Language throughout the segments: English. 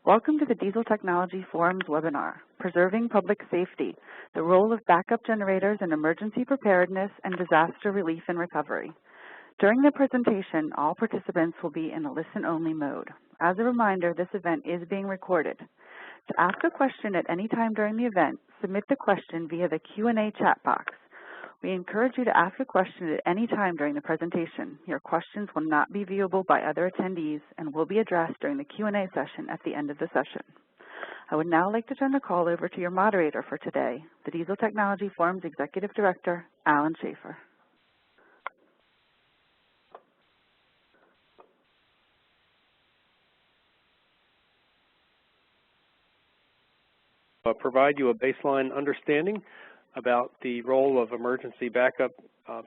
Welcome to the Diesel Technology Forum's webinar, Preserving Public Safety, the Role of Backup Generators in Emergency Preparedness and Disaster Relief and Recovery. During the presentation, all participants will be in a listen-only mode. As a reminder, this event is being recorded. To ask a question at any time during the event, submit the question via the Q&A chat box. We encourage you to ask a question at any time during the presentation. Your questions will not be viewable by other attendees and will be addressed during the Q&A session at the end of the session. I would now like to turn the call over to your moderator for today, the Diesel Technology Forum's Executive Director, Alan Schaefer. Provide you a baseline understanding about the role of emergency backup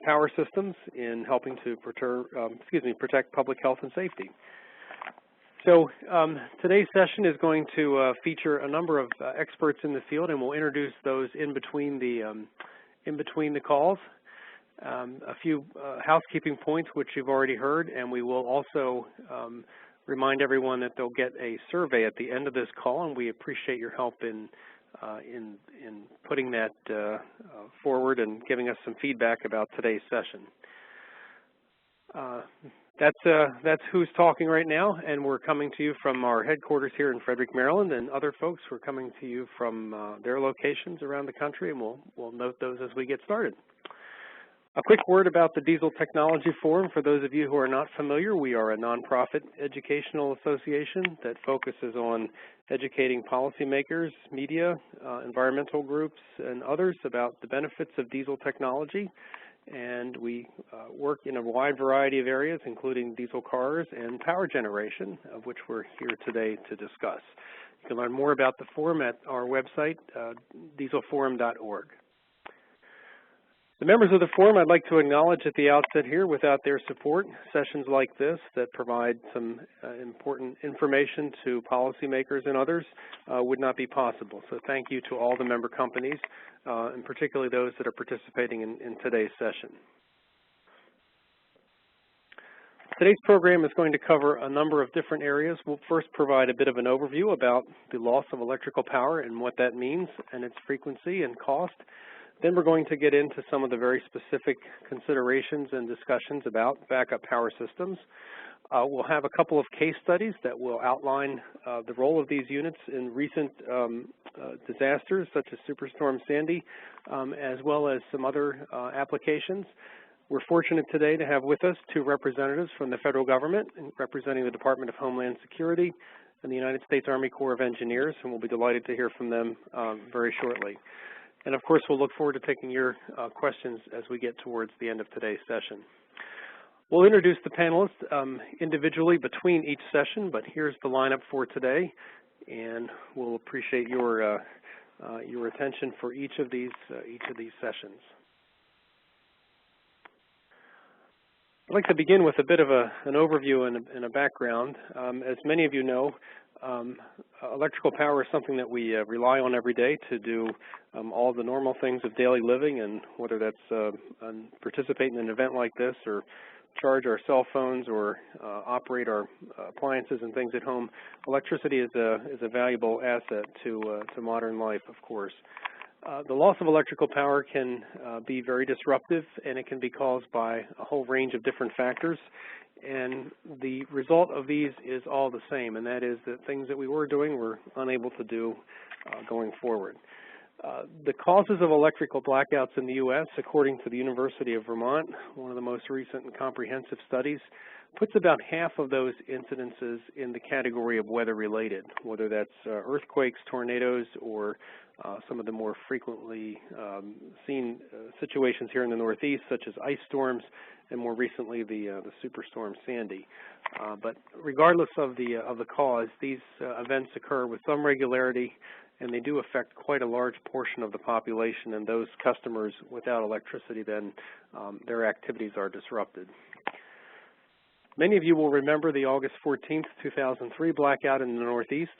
power systems in helping to protect public health and safety. So today's session is going to feature a number of experts in the field, and we'll introduce those in between the calls. A few housekeeping points which you've already heard, and we will also remind everyone that they'll get a survey at the end of this call, and we appreciate your help in putting that forward and giving us some feedback about today's session. That's who's talking right now, and we're coming to you from our headquarters here in Frederick, Maryland, and other folks who are coming to you from their locations around the country, and we'll note those as we get started. A quick word about the Diesel Technology Forum. For those of you who are not familiar, we are a nonprofit educational association that focuses on educating policymakers, media, environmental groups, and others about the benefits of diesel technology. And we work in a wide variety of areas, including diesel cars and power generation, of which we're here today to discuss. You can learn more about the forum at our website, dieselforum.org. The members of the forum I'd like to acknowledge at the outset here. Without their support, sessions like this that provide some important information to policymakers and others would not be possible. So thank you to all the member companies, and particularly those that are participating in today's session. Today's program is going to cover a number of different areas. We'll first provide a bit of an overview about the loss of electrical power and what that means and its frequency and cost. Then we're going to get into some of the very specific considerations and discussions about backup power systems. We'll have a couple of case studies that will outline the role of these units in recent disasters such as Superstorm Sandy, as well as some other applications. We're fortunate today to have with us two representatives from the federal government representing the Department of Homeland Security and the United States Army Corps of Engineers, and we'll be delighted to hear from them very shortly. And of course, we'll look forward to taking your questions as we get towards the end of today's session. We'll introduce the panelists individually between each session, but here's the lineup for today, and we'll appreciate your attention for each of these sessions. I'd like to begin with a bit of an overview and a background. As many of you know, electrical power is something that we rely on every day to do all the normal things of daily living, and whether that's participate in an event like this or charge our cell phones or operate our appliances and things at home, electricity is a valuable asset to modern life, of course. The loss of electrical power can be very disruptive, and it can be caused by a whole range of different factors. And the result of these is all the same, and that is that things that we were doing we're unable to do going forward. The causes of electrical blackouts in the U.S., according to the University of Vermont, one of the most recent and comprehensive studies, puts about half of those incidences in the category of weather-related, whether that's earthquakes, tornadoes, or some of the more frequently seen situations here in the Northeast, such as ice storms, and more recently the Superstorm Sandy. But regardless of the cause, these events occur with some regularity, and they do affect quite a large portion of the population, and those customers without electricity, then their activities are disrupted. Many of you will remember the August 14th, 2003 blackout in the Northeast.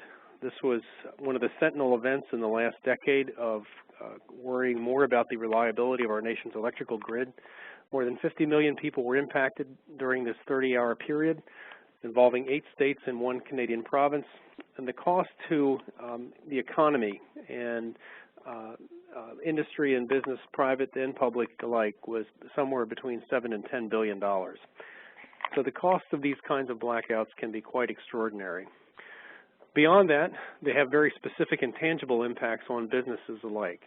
This was one of the sentinel events in the last decade of worrying more about the reliability of our nation's electrical grid. More than 50 million people were impacted during this 30-hour period. involving 8 states and 1 Canadian province. And the cost to the economy and industry and business, private and public alike, was somewhere between $7 and $10 billion. So the cost of these kinds of blackouts can be quite extraordinary. Beyond that, they have very specific and tangible impacts on businesses alike,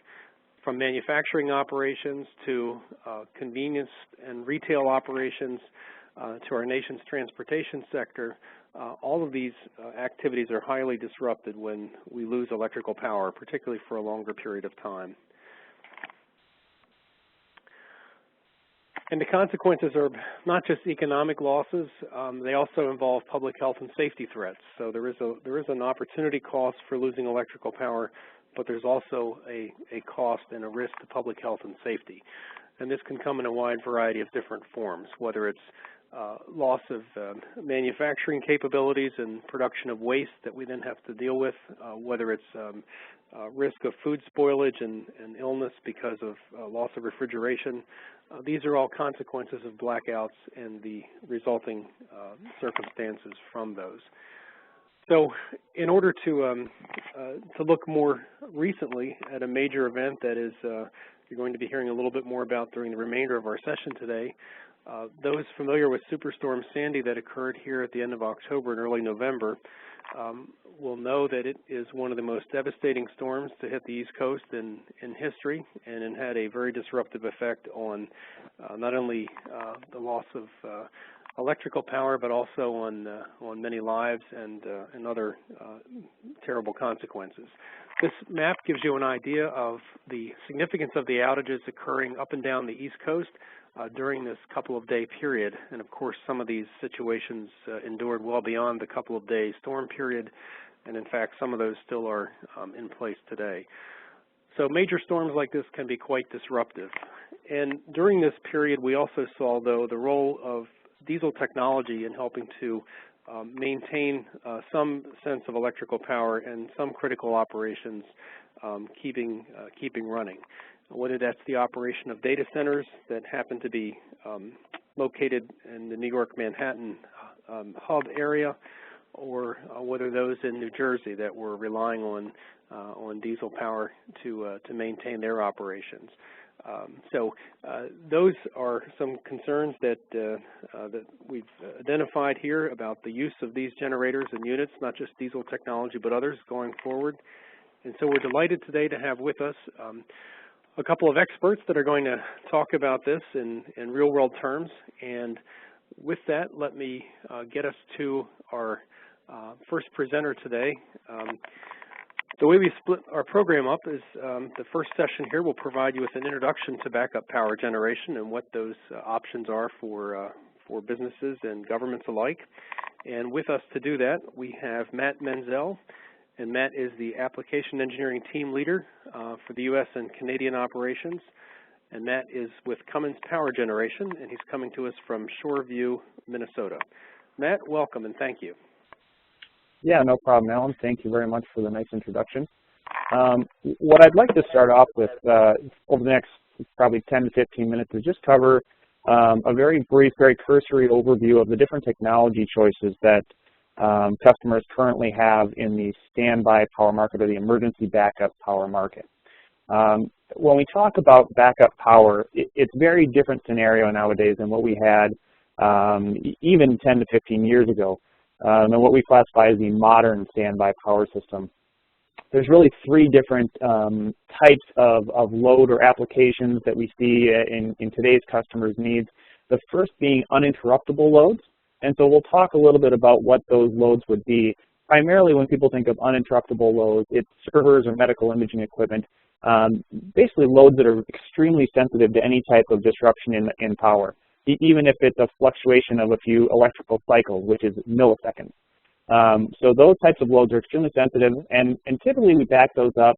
from manufacturing operations to convenience and retail operations to our nation's transportation sector. All of these activities are highly disrupted when we lose electrical power, particularly for a longer period of time. And the consequences are not just economic losses, they also involve public health and safety threats. So there is an opportunity cost for losing electrical power, but there's also a cost and a risk to public health and safety. And this can come in a wide variety of different forms, whether it's loss of manufacturing capabilities and production of waste that we then have to deal with, whether it's risk of food spoilage and illness because of loss of refrigeration. These are all consequences of blackouts and the resulting circumstances from those. So in order to look more recently at a major event that is you're going to be hearing a little bit more about during the remainder of our session today, those familiar with Superstorm Sandy that occurred here at the end of October and early November will know that it is one of the most devastating storms to hit the East Coast in history, and it had a very disruptive effect on not only the loss of electrical power, but also on many lives and other terrible consequences. This map gives you an idea of the significance of the outages occurring up and down the East Coast during this couple-of-day period. And of course, some of these situations endured well beyond the couple-of-day storm period, and in fact, some of those still are in place today. So major storms like this can be quite disruptive. And during this period, we also saw, though, the role of diesel technology in helping to maintain some sense of electrical power and some critical operations keeping running. Whether that's the operation of data centers that happen to be located in the New York Manhattan hub area, or whether those in New Jersey that were relying on diesel power to maintain their operations. So those are some concerns that we've identified here about the use of these generators and units, not just diesel technology, but others going forward. And so we're delighted today to have with us a couple of experts that are going to talk about this in real-world terms. And with that, let me get us to our first presenter today. The way we split our program up is the first session here will provide you with an introduction to backup power generation and what those options are for businesses and governments alike. And with us to do that, we have Matt Menzel. And Matt is the Application Engineering Team Leader for the U.S. and Canadian operations. And Matt is with Cummins Power Generation, and he's coming to us from Shoreview, Minnesota. Matt, welcome and thank you. Yeah, no problem, Alan. Thank you very much for the nice introduction. What I'd like to start off with over the next probably 10 to 15 minutes is just cover a very brief, very cursory overview of the different technology choices that customers currently have in the standby power market or the emergency backup power market. When we talk about backup power, it's a very different scenario nowadays than what we had even 10 to 15 years ago, and what we classify as the modern standby power system. There's really 3 different types of load or applications that we see in today's customers' needs. The first being uninterruptible loads. And so we'll talk a little bit about what those loads would be. Primarily when people think of uninterruptible loads, it's servers or medical imaging equipment, basically loads that are extremely sensitive to any type of disruption in power, even if it's a fluctuation of a few electrical cycles, which is milliseconds. So those types of loads are extremely sensitive, and typically we back those up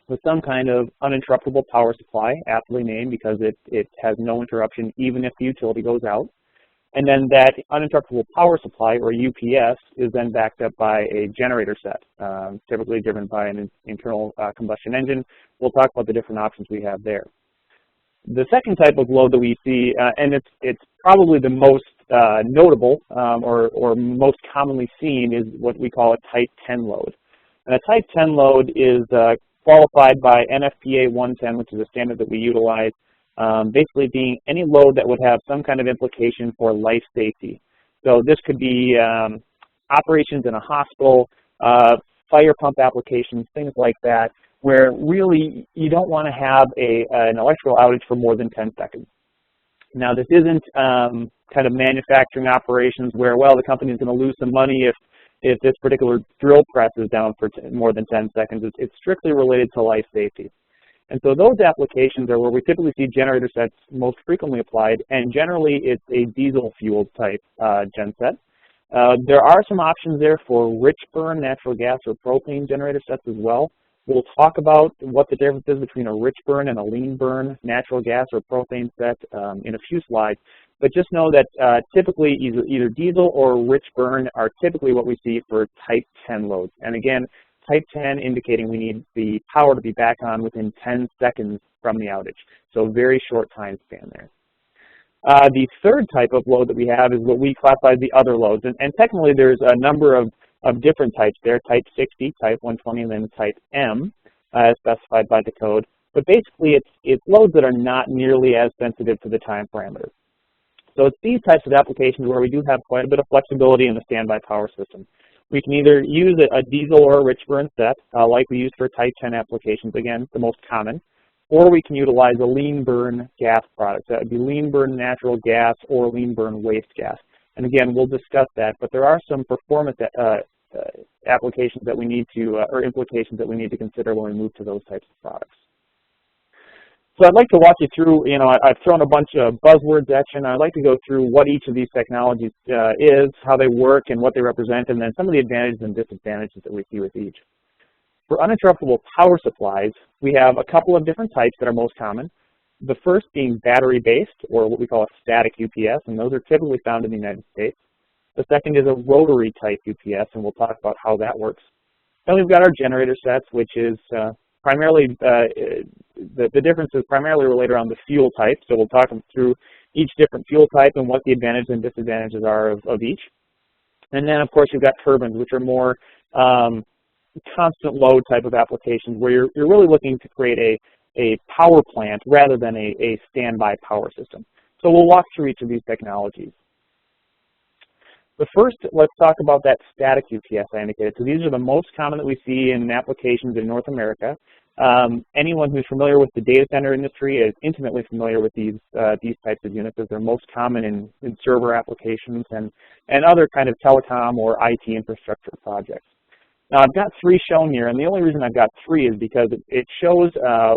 with some kind of uninterruptible power supply, aptly named because it has no interruption even if the utility goes out. And then that uninterruptible power supply, or UPS, is then backed up by a generator set, typically driven by an internal combustion engine. We'll talk about the different options we have there. The second type of load that we see, and it's probably the most notable or most commonly seen is what we call a Type 10 load. And a Type 10 load is qualified by NFPA 110, which is a standard that we utilize, basically being any load that would have some kind of implication for life safety. So this could be operations in a hospital, fire pump applications, things like that, where really you don't want to have an electrical outage for more than 10 seconds. Now, this isn't kind of manufacturing operations where, well, the company is going to lose some money if this particular drill press is down for more than 10 seconds. It's strictly related to life safety. And so those applications are where we typically see generator sets most frequently applied, and generally it's a diesel-fueled type genset. There are some options there for rich burn natural gas or propane generator sets as well. We'll talk about what the difference is between a rich burn and a lean burn natural gas or propane set in a few slides. But just know that typically either diesel or rich burn are typically what we see for Type 10 loads. And again, Type 10 indicating we need the power to be back on within 10 seconds from the outage. So very short time span there. The third type of load that we have is what we classify as the other loads. And technically there's a number of different types there, Type 60, Type 120, and then Type M, as specified by the code. But basically it's loads that are not nearly as sensitive to the time parameter. So it's these types of applications where we do have quite a bit of flexibility in the standby power system. We can either use a diesel or a rich burn set, like we use for Type 10 applications, again, the most common, or we can utilize a lean burn gas product. That would be lean burn natural gas or lean burn waste gas. And again, we'll discuss that, but there are some performance applications that we need to, or implications that we need to consider when we move to those types of products. So I'd like to walk you through, I've thrown a bunch of buzzwords at you, and I'd like to go through what each of these technologies is, how they work, and what they represent, and then some of the advantages and disadvantages that we see with each. For uninterruptible power supplies, we have a couple of different types that are most common. The first being battery-based, or what we call a static UPS, and those are typically found in the United States. The second is a rotary type UPS, and we'll talk about how that works. Then we've got our generator sets, which is primarily, the difference is primarily related around the fuel type, so we'll talk through each different fuel type and what the advantages and disadvantages are of each. And then, of course, you've got turbines, which are more constant load type of applications where you're really looking to create a power plant rather than a standby power system. So we'll walk through each of these technologies. But first, let's talk about that static UPS I indicated. So these are the most common that we see in applications in North America. Anyone who's familiar with the data center industry is intimately familiar with these types of units, as they're most common in server applications and other kind of telecom or IT infrastructure projects. Now I've got three shown here, and the only reason I've got three is because it shows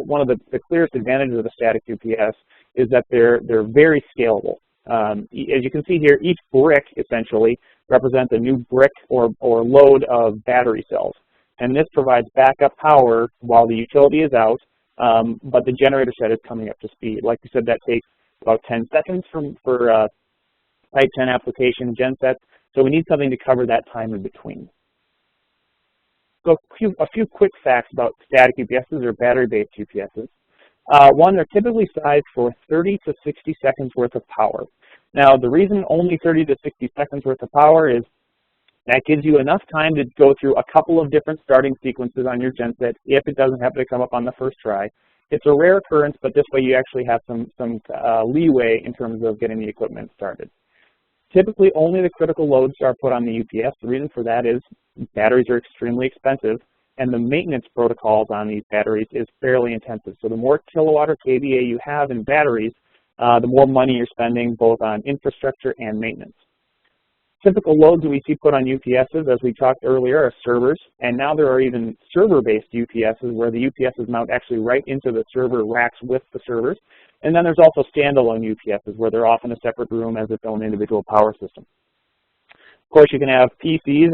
one of the clearest advantages of the static UPS is that they're very scalable. As you can see here, each brick essentially represents a new brick or load of battery cells. And this provides backup power while the utility is out, but the generator set is coming up to speed. Like we said, that takes about 10 seconds for Type 10 application gensets, so we need something to cover that time in between. So a few quick facts about static UPSs or battery-based UPSs. One, they're typically sized for 30 to 60 seconds worth of power. Now, the reason only 30 to 60 seconds worth of power is that gives you enough time to go through a couple of different starting sequences on your genset if it doesn't happen to come up on the first try. It's a rare occurrence, but this way you actually have some leeway in terms of getting the equipment started. Typically, only the critical loads are put on the UPS. The reason for that is batteries are extremely expensive, and the maintenance protocols on these batteries is fairly intensive. So the more kilowatt or kVA you have in batteries, the more money you're spending both on infrastructure and maintenance. Typical loads that we see put on UPSs, as we talked earlier, are servers, and now there are even server-based UPSs where the UPSs mount actually right into the server racks with the servers. And then there's also standalone UPSs where they're off in a separate room as its own individual power system. Of course, you can have PCs.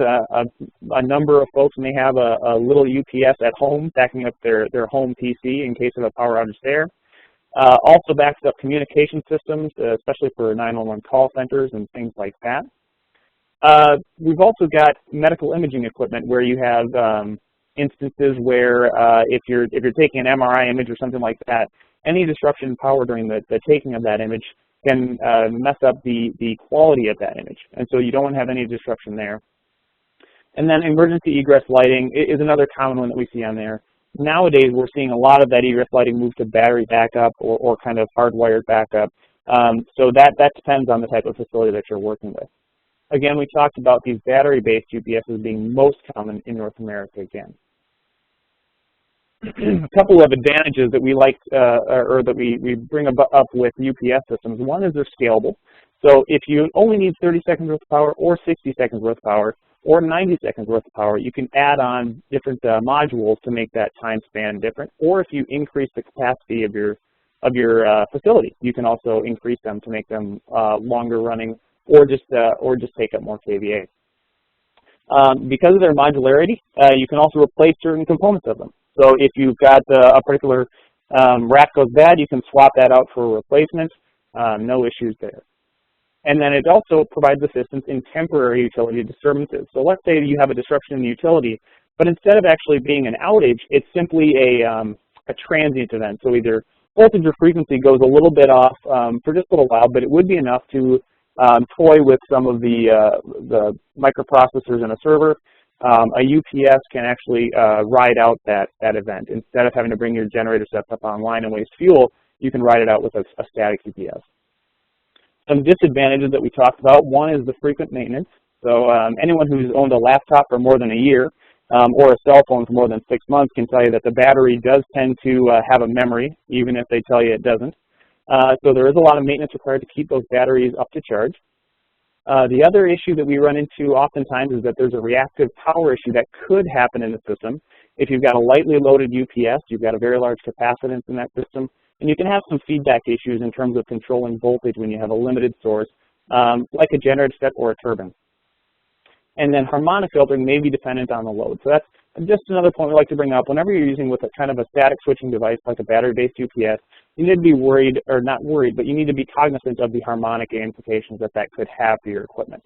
A number of folks may have a little UPS at home backing up their home PC in case of a power outage there. Also backs up communication systems, especially for 911 call centers and things like that. We've also got medical imaging equipment where you have instances where if you're taking an MRI image or something like that, any disruption in power during the taking of that image mess up the quality of that image, and so you don't want to have any disruption there. And then emergency egress lighting is another common one that we see on there. Nowadays, we're seeing a lot of that egress lighting move to battery backup or kind of hardwired backup. So that depends on the type of facility that you're working with. Again, we talked about these battery-based UPSs being most common in North America again. A couple of advantages that we like, or that we bring up with UPS systems. One is they're scalable. So if you only need 30 seconds worth of power or 60 seconds worth of power or 90 seconds worth of power, you can add on different modules to make that time span different. Or if you increase the capacity of your facility, you can also increase them to make them longer running or just take up more kVA. Because of their modularity, you can also replace certain components of them. So if you've got a particular rack goes bad, you can swap that out for a replacement. No issues there. And then it also provides assistance in temporary utility disturbances. So let's say you have a disruption in the utility, but instead of actually being an outage, it's simply a transient event. So either voltage or frequency goes a little bit off for just a little while, but it would be enough to toy with some of the microprocessors in a server. A UPS can actually ride out that event. Instead of having to bring your generator sets up online and waste fuel, you can ride it out with a static UPS. Some disadvantages that we talked about, one is the frequent maintenance. So anyone who's owned a laptop for more than a year or a cell phone for more than 6 months can tell you that the battery does tend to have a memory, even if they tell you it doesn't. So there is a lot of maintenance required to keep those batteries up to charge. The other issue that we run into oftentimes is that there's a reactive power issue that could happen in the system. If you've got a lightly loaded UPS, you've got a very large capacitance in that system, and you can have some feedback issues in terms of controlling voltage when you have a limited source, like a generator set or a turbine. And then harmonic filtering may be dependent on the load. So that's just another point we like to bring up. Whenever you're using with a kind of a static switching device like a battery-based UPS, you need to be worried, or not worried, but you need to be cognizant of the harmonic implications that could have for your equipment.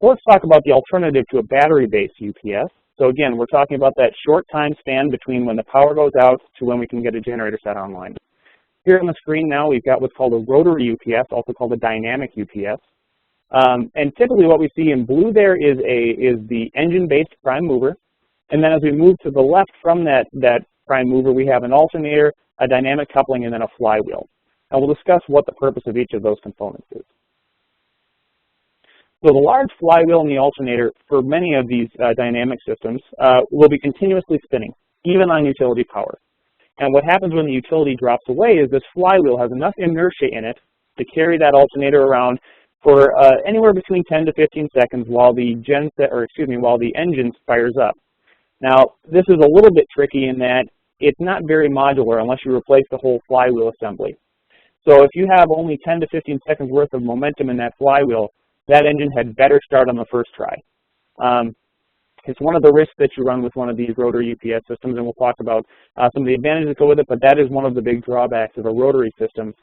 So let's talk about the alternative to a battery-based UPS. So again, we're talking about that short time span between when the power goes out to when we can get a generator set online. Here on the screen now, we've got what's called a rotary UPS, also called a dynamic UPS. And typically what we see in blue there is the engine-based prime mover. And then as we move to the left from that prime mover, we have an alternator, a dynamic coupling, and then a flywheel. And we'll discuss what the purpose of each of those components is. So the large flywheel and the alternator for many of these dynamic systems will be continuously spinning, even on utility power. And what happens when the utility drops away is this flywheel has enough inertia in it to carry that alternator around for anywhere between 10 to 15 seconds while the while the engine fires up. Now, this is a little bit tricky in that it's not very modular unless you replace the whole flywheel assembly. So if you have only 10 to 15 seconds worth of momentum in that flywheel, that engine had better start on the first try. It's one of the risks that you run with one of these rotary UPS systems, and we'll talk about some of the advantages that go with it, but that is one of the big drawbacks of a rotary system,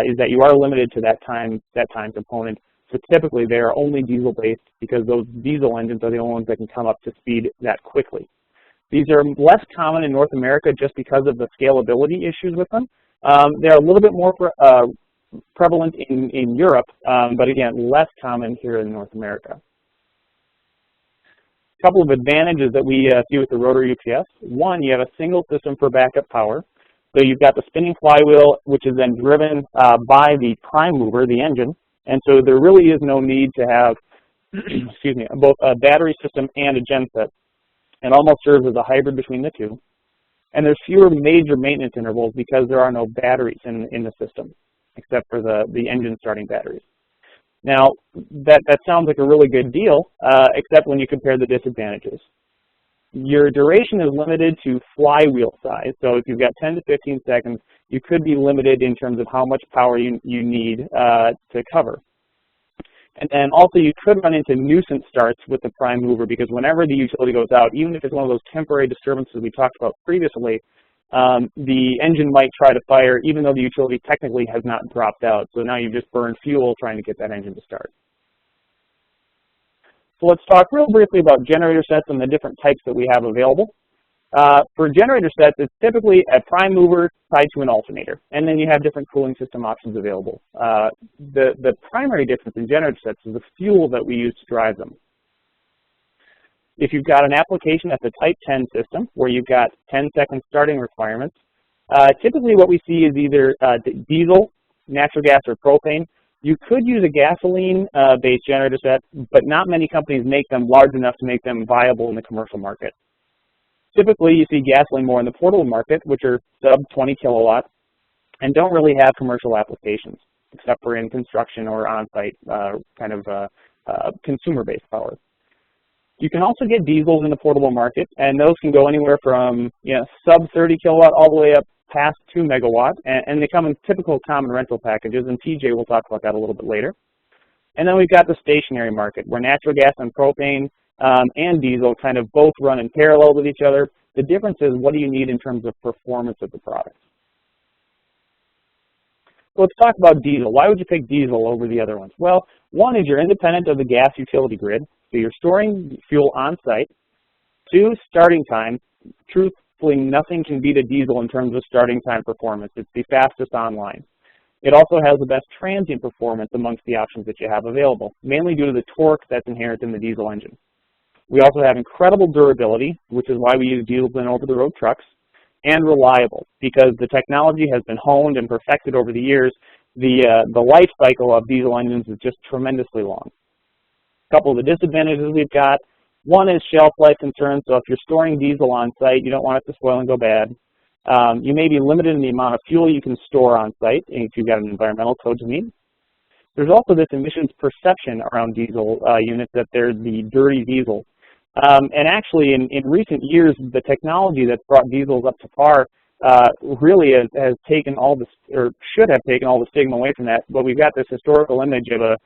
is that you are limited to that time component. So typically they are only diesel-based because those diesel engines are the only ones that can come up to speed that quickly. These are less common in North America just because of the scalability issues with them. They're a little bit more prevalent in Europe, but again, less common here in North America. A couple of advantages that we see with the rotary UPS. One, you have a single system for backup power. So you've got the spinning flywheel, which is then driven by the prime mover, the engine. And so there really is no need to have, excuse me, both a battery system and a genset. It almost serves as a hybrid between the two. And there's fewer major maintenance intervals because there are no batteries in the system, except for the engine starting batteries. Now, that sounds like a really good deal, except when you compare the disadvantages. Your duration is limited to flywheel size. So if you've got 10 to 15 seconds, you could be limited in terms of how much power you need to cover. And then also you could run into nuisance starts with the prime mover because whenever the utility goes out, even if it's one of those temporary disturbances we talked about previously, the engine might try to fire even though the utility technically has not dropped out. So now you've just burned fuel trying to get that engine to start. So let's talk real briefly about generator sets and the different types that we have available. For generator sets, it's typically a prime mover tied to an alternator, and then you have different cooling system options available. The primary difference in generator sets is the fuel that we use to drive them. If you've got an application that's a Type 10 system, where you've got 10-second starting requirements, typically what we see is either diesel, natural gas, or propane. You could use a gasoline-based generator set, but not many companies make them large enough to make them viable in the commercial market. Typically, you see gasoline more in the portable market, which are sub 20 kilowatts, and don't really have commercial applications, except for in construction or on-site consumer-based power. You can also get diesels in the portable market, and those can go anywhere from sub 30 kilowatt all the way up past 2 megawatt, and they come in typical common rental packages, and TJ will talk about that a little bit later. And then we've got the stationary market, where natural gas and propane and diesel kind of both run in parallel with each other. The difference is, what do you need in terms of performance of the product? So let's talk about diesel. Why would you pick diesel over the other ones? Well, one is you're independent of the gas utility grid, so you're storing fuel on site. Two, starting time. Truthfully, nothing can beat a diesel in terms of starting time performance. It's the fastest online. It also has the best transient performance amongst the options that you have available, mainly due to the torque that's inherent in the diesel engine. We also have incredible durability, which is why we use diesels in over-the-road trucks, and reliable, because the technology has been honed and perfected over the years. The life cycle of diesel engines is just tremendously long. A couple of the disadvantages we've got: one is shelf life concerns, so if you're storing diesel on site, you don't want it to spoil and go bad. You may be limited in the amount of fuel you can store on site if you've got an environmental code to meet. There's also this emissions perception around diesel units that they're the dirty diesel. And actually, in recent years, the technology that's brought diesels up to par really has taken all the, or should have taken all the stigma away from that. But we've got this historical image of a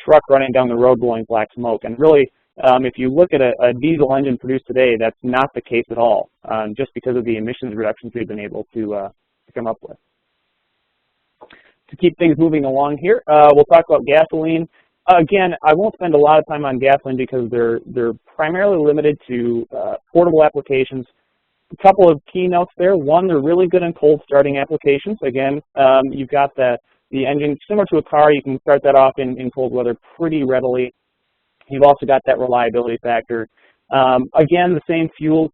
truck running down the road blowing black smoke. And really, if you look at a diesel engine produced today, that's not the case at all, just because of the emissions reductions we've been able to come up with. To keep things moving along here, we'll talk about gasoline. Again, I won't spend a lot of time on gasoline because they're primarily limited to portable applications. A couple of keynotes there. One, they're really good in cold starting applications. Again, you've got the engine similar to a car. You can start that off in cold weather pretty readily. You've also got that reliability factor. Again, the same fuel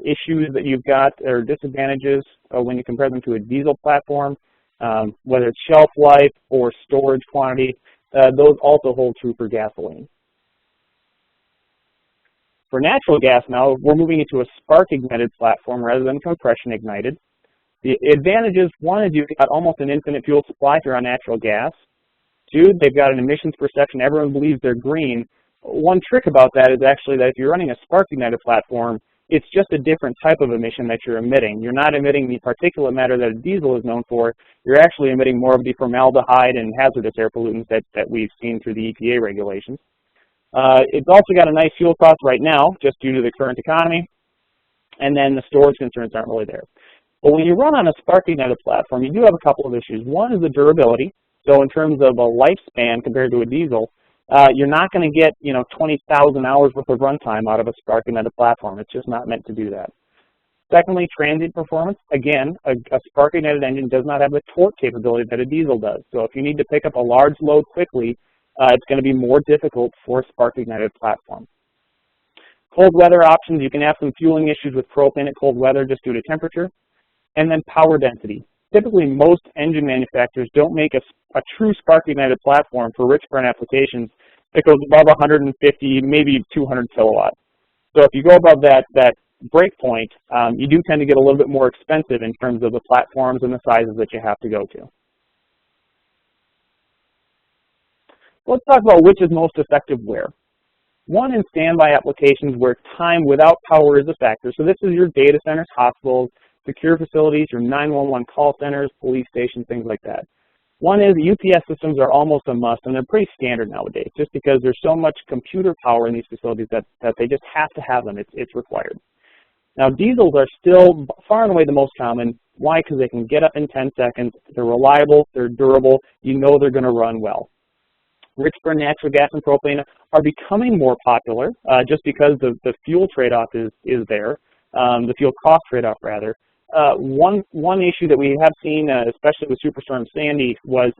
issues that you've got, or disadvantages when you compare them to a diesel platform, whether it's shelf life or storage quantity. Those also hold true for gasoline. For natural gas now, we're moving into a spark-ignited platform rather than compression-ignited. The advantages: one is you've got almost an infinite fuel supply if you're on natural gas. Two, they've got an emissions perception. Everyone believes they're green. One trick about that is actually that if you're running a spark-ignited platform, it's just a different type of emission that you're emitting. You're not emitting the particulate matter that a diesel is known for. You're actually emitting more of the formaldehyde and hazardous air pollutants that we've seen through the EPA regulations. It's also got a nice fuel cost right now, just due to the current economy, and then the storage concerns aren't really there. But when you run on a spark-ignited platform, you do have a couple of issues. One is the durability. So in terms of a lifespan compared to a diesel, you're not going to get 20,000 hours worth of runtime out of a spark-ignited platform. It's just not meant to do that. Secondly, transient performance. Again, a spark-ignited engine does not have the torque capability that a diesel does. So if you need to pick up a large load quickly, it's going to be more difficult for a spark-ignited platform. Cold weather options: you can have some fueling issues with propane at cold weather just due to temperature. And then power density. Typically, most engine manufacturers don't make a true spark-ignited platform for rich burn applications that goes above 150, maybe 200 kilowatts. So if you go above that break point, you do tend to get a little bit more expensive in terms of the platforms and the sizes that you have to go to. Let's talk about which is most effective where. One, in standby applications where time without power is a factor. So this is your data centers, hospitals, secure facilities, your 911 call centers, police stations, things like that. One is UPS systems are almost a must, and they're pretty standard nowadays, just because there's so much computer power in these facilities that they just have to have them. It's required. Now, diesels are still far and away the most common. Why? Because they can get up in 10 seconds. They're reliable. They're durable. You know they're going to run well. rich burn natural gas and propane are becoming more popular just because the fuel trade-off is there, the fuel cost trade-off rather. One issue that we have seen, especially with Superstorm Sandy, was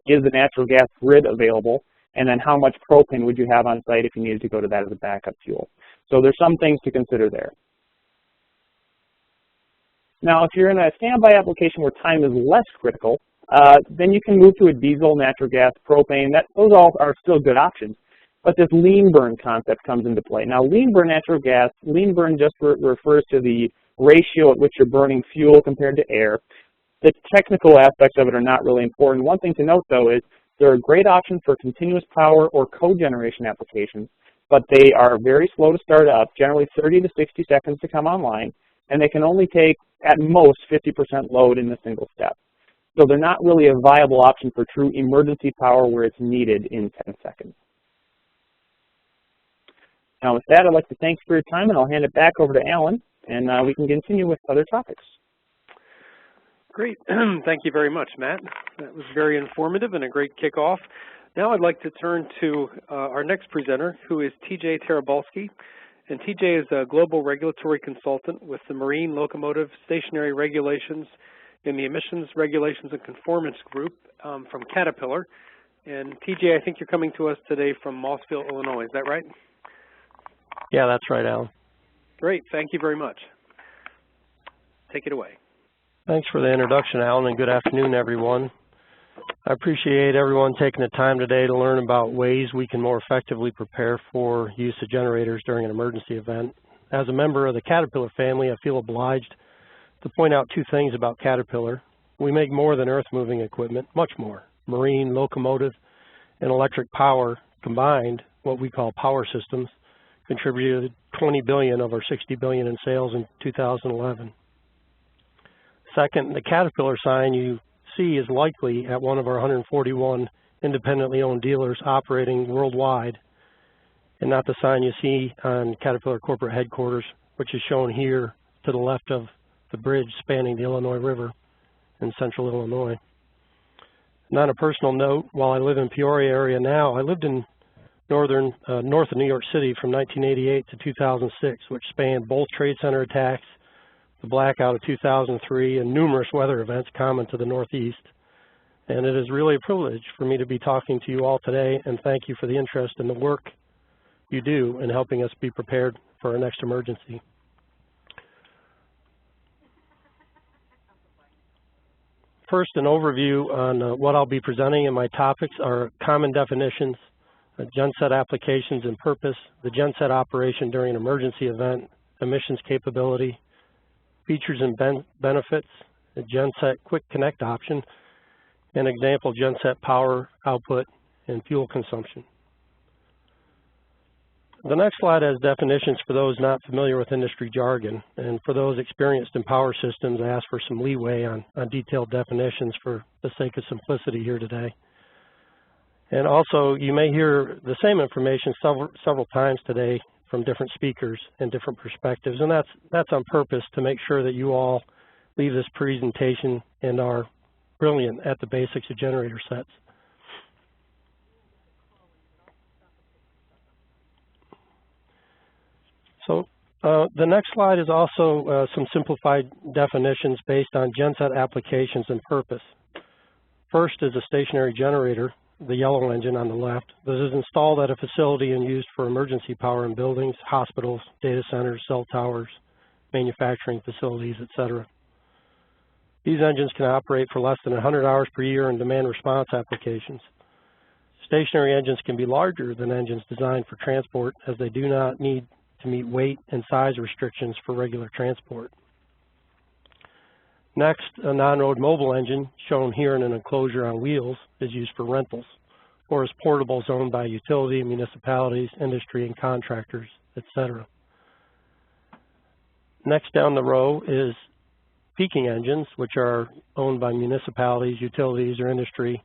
is the natural gas grid available, and then how much propane would you have on site if you needed to go to that as a backup fuel. So there's some things to consider there. Now, if you're in a standby application where time is less critical, then you can move to a diesel, natural gas, propane. Those all are still good options. But this lean burn concept comes into play. Now, lean burn natural gas, lean burn just refers to the ratio at which you're burning fuel compared to air. The technical aspects of it are not really important. One thing to note, though, is they're a great option for continuous power or cogeneration applications, but they are very slow to start up, generally 30 to 60 seconds to come online, and they can only take, at most, 50% load in a single step. So they're not really a viable option for true emergency power where it's needed in 10 seconds. Now with that, I'd like to thank you for your time, and I'll hand it back over to Alan, and we can continue with other topics. Great. Thank you very much, Matt. That was very informative and a great kickoff. Now I'd like to turn to our next presenter, who is TJ Tarabalski. And TJ is a global regulatory consultant with the Marine Locomotive Stationary Regulations in the Emissions Regulations and Conformance Group from Caterpillar. And TJ, I think you're coming to us today from Mossville, Illinois. Is that right? Yeah, that's right, Alan. Great. Thank you very much. Take it away. Thanks for the introduction, Alan, and good afternoon, everyone. I appreciate everyone taking the time today to learn about ways we can more effectively prepare for use of generators during an emergency event. As a member of the Caterpillar family, I feel obliged to point out two things about Caterpillar. We make more than earth-moving equipment, much more. Marine, locomotive, and electric power combined, what we call power systems, contributed $20 billion of our $60 billion in sales in 2011. Second, the Caterpillar sign you see is likely at one of our 141 independently owned dealers operating worldwide, and not the sign you see on Caterpillar corporate headquarters, which is shown here to the left of the bridge spanning the Illinois River in central Illinois. And on a personal note, while I live in Peoria area now, I lived in north of New York City from 1988 to 2006, which spanned both Trade Center attacks, the Blackout of 2003, and numerous weather events common to the Northeast. And it is really a privilege for me to be talking to you all today, and thank you for the interest in the work you do in helping us be prepared for our next emergency. First, an overview on what I'll be presenting, and my topics are common definitions, genset applications and purpose, the genset operation during an emergency event, emissions capability, features and benefits, a genset quick connect option, and example genset power output and fuel consumption. The next slide has definitions for those not familiar with industry jargon, and for those experienced in power systems, I ask for some leeway on detailed definitions for the sake of simplicity here today. And also, you may hear the same information several times today from different speakers and different perspectives, and that's on purpose to make sure that you all leave this presentation and are brilliant at the basics of generator sets. So the next slide is also some simplified definitions based on genset applications and purpose. First is a stationary generator, the yellow engine on the left, that is installed at a facility and used for emergency power in buildings, hospitals, data centers, cell towers, manufacturing facilities, etc. These engines can operate for less than 100 hours per year in demand response applications. Stationary engines can be larger than engines designed for transport, as they do not need to meet weight and size restrictions for regular transport. Next, a non-road mobile engine, shown here in an enclosure on wheels, is used for rentals, or as portables owned by utility, municipalities, industry, and contractors, etc. Next down the row is peaking engines, which are owned by municipalities, utilities, or industry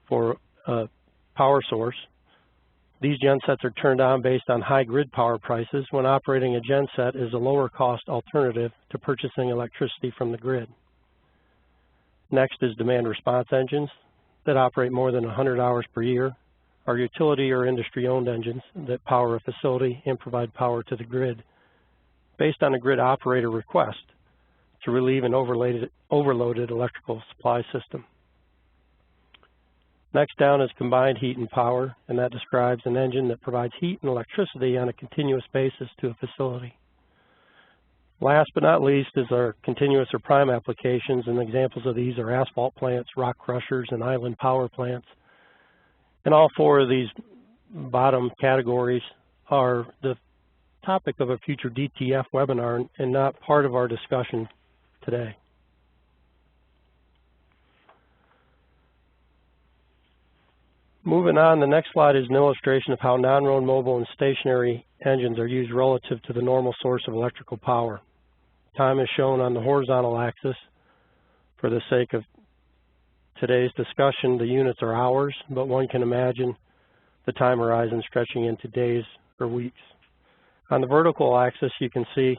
for a power source. These gensets are turned on based on high grid power prices when operating a genset is a lower cost alternative to purchasing electricity from the grid. Next is demand response engines that operate more than 100 hours per year. are utility or industry-owned engines that power a facility and provide power to the grid based on a grid operator request to relieve an overloaded electrical supply system. Next down is combined heat and power, and that describes an engine that provides heat and electricity on a continuous basis to a facility. Last but not least is our continuous or prime applications, and examples of these are asphalt plants, rock crushers, and island power plants. And all four of these bottom categories are the topic of a future DTF webinar and not part of our discussion today. Moving on, the next slide is an illustration of how non-road mobile and stationary engines are used relative to the normal source of electrical power. Time is shown on the horizontal axis. For the sake of today's discussion, the units are hours, but one can imagine the time horizon stretching into days or weeks. On the vertical axis, you can see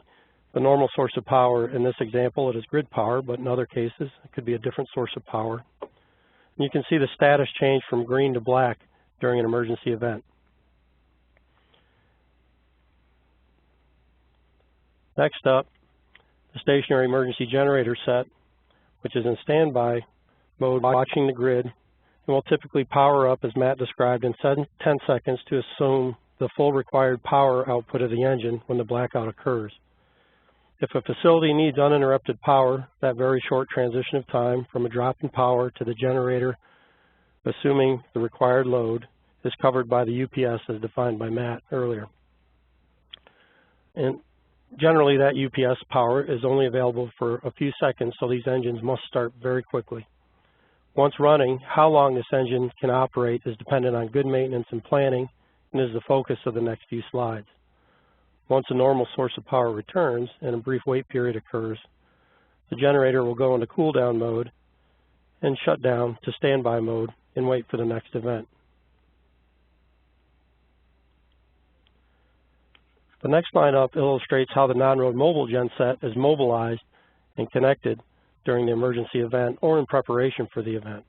the normal source of power. In this example, it is grid power, but in other cases, it could be a different source of power. And you can see the status change from green to black during an emergency event. Next up, the stationary emergency generator set, which is in standby mode watching the grid, and will typically power up, as Matt described, in 10 seconds to assume the full required power output of the engine when the blackout occurs. If a facility needs uninterrupted power, that very short transition of time from a drop in power to the generator, assuming the required load, is covered by the UPS as defined by Matt earlier. And generally, that UPS power is only available for a few seconds, so these engines must start very quickly. Once running, how long this engine can operate is dependent on good maintenance and planning, and is the focus of the next few slides. Once a normal source of power returns and a brief wait period occurs, the generator will go into cool down mode and shut down to standby mode and wait for the next event. The next line up illustrates how the non-road mobile genset is mobilized and connected during the emergency event or in preparation for the event.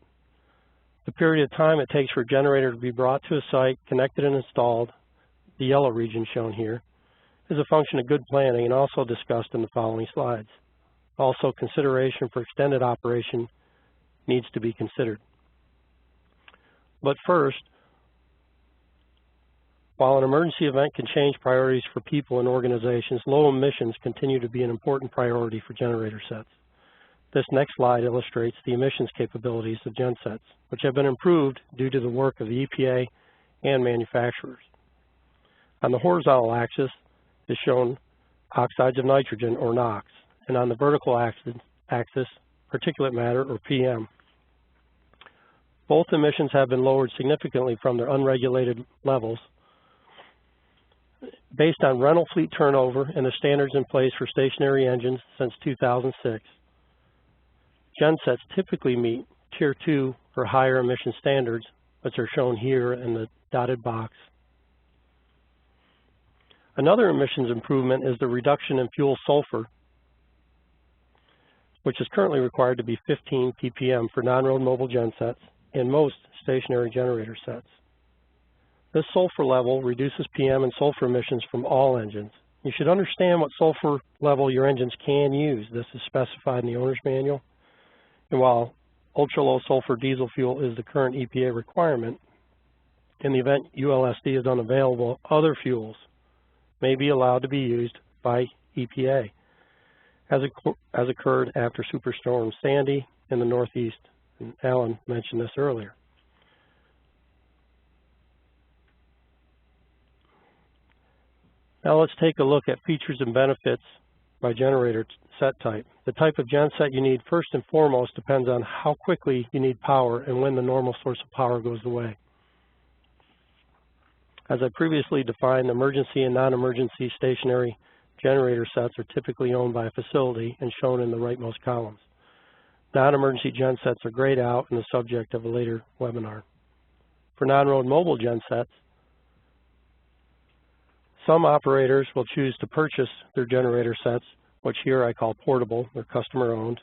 The period of time it takes for a generator to be brought to a site, connected and installed, the yellow region shown here, is a function of good planning and also discussed in the following slides. Also, consideration for extended operation needs to be considered. But first, while an emergency event can change priorities for people and organizations, low emissions continue to be an important priority for generator sets. This next slide illustrates the emissions capabilities of gensets, which have been improved due to the work of the EPA and manufacturers. On the horizontal axis is shown oxides of nitrogen, or NOx, and on the vertical axis, particulate matter, or PM. Both emissions have been lowered significantly from their unregulated levels based on rental fleet turnover and the standards in place for stationary engines since 2006. Gensets typically meet Tier 2 or higher emission standards, which are shown here in the dotted box. Another emissions improvement is the reduction in fuel sulfur, which is currently required to be 15 ppm for non-road mobile gensets and most stationary generator sets. This sulfur level reduces PM and sulfur emissions from all engines. You should understand what sulfur level your engines can use. This is specified in the owner's manual. And while ultra-low sulfur diesel fuel is the current EPA requirement, in the event ULSD is unavailable, other fuels may be allowed to be used by EPA, as occurred after Superstorm Sandy in the Northeast, and Alan mentioned this earlier. Now let's take a look at features and benefits by generator set type. The type of genset you need first and foremost depends on how quickly you need power and when the normal source of power goes away. As I previously defined, emergency and non-emergency stationary generator sets are typically owned by a facility and shown in the rightmost columns. Non-emergency gensets are grayed out and the subject of a later webinar. For non-road mobile gensets, some operators will choose to purchase their generator sets, which here I call portable or customer-owned,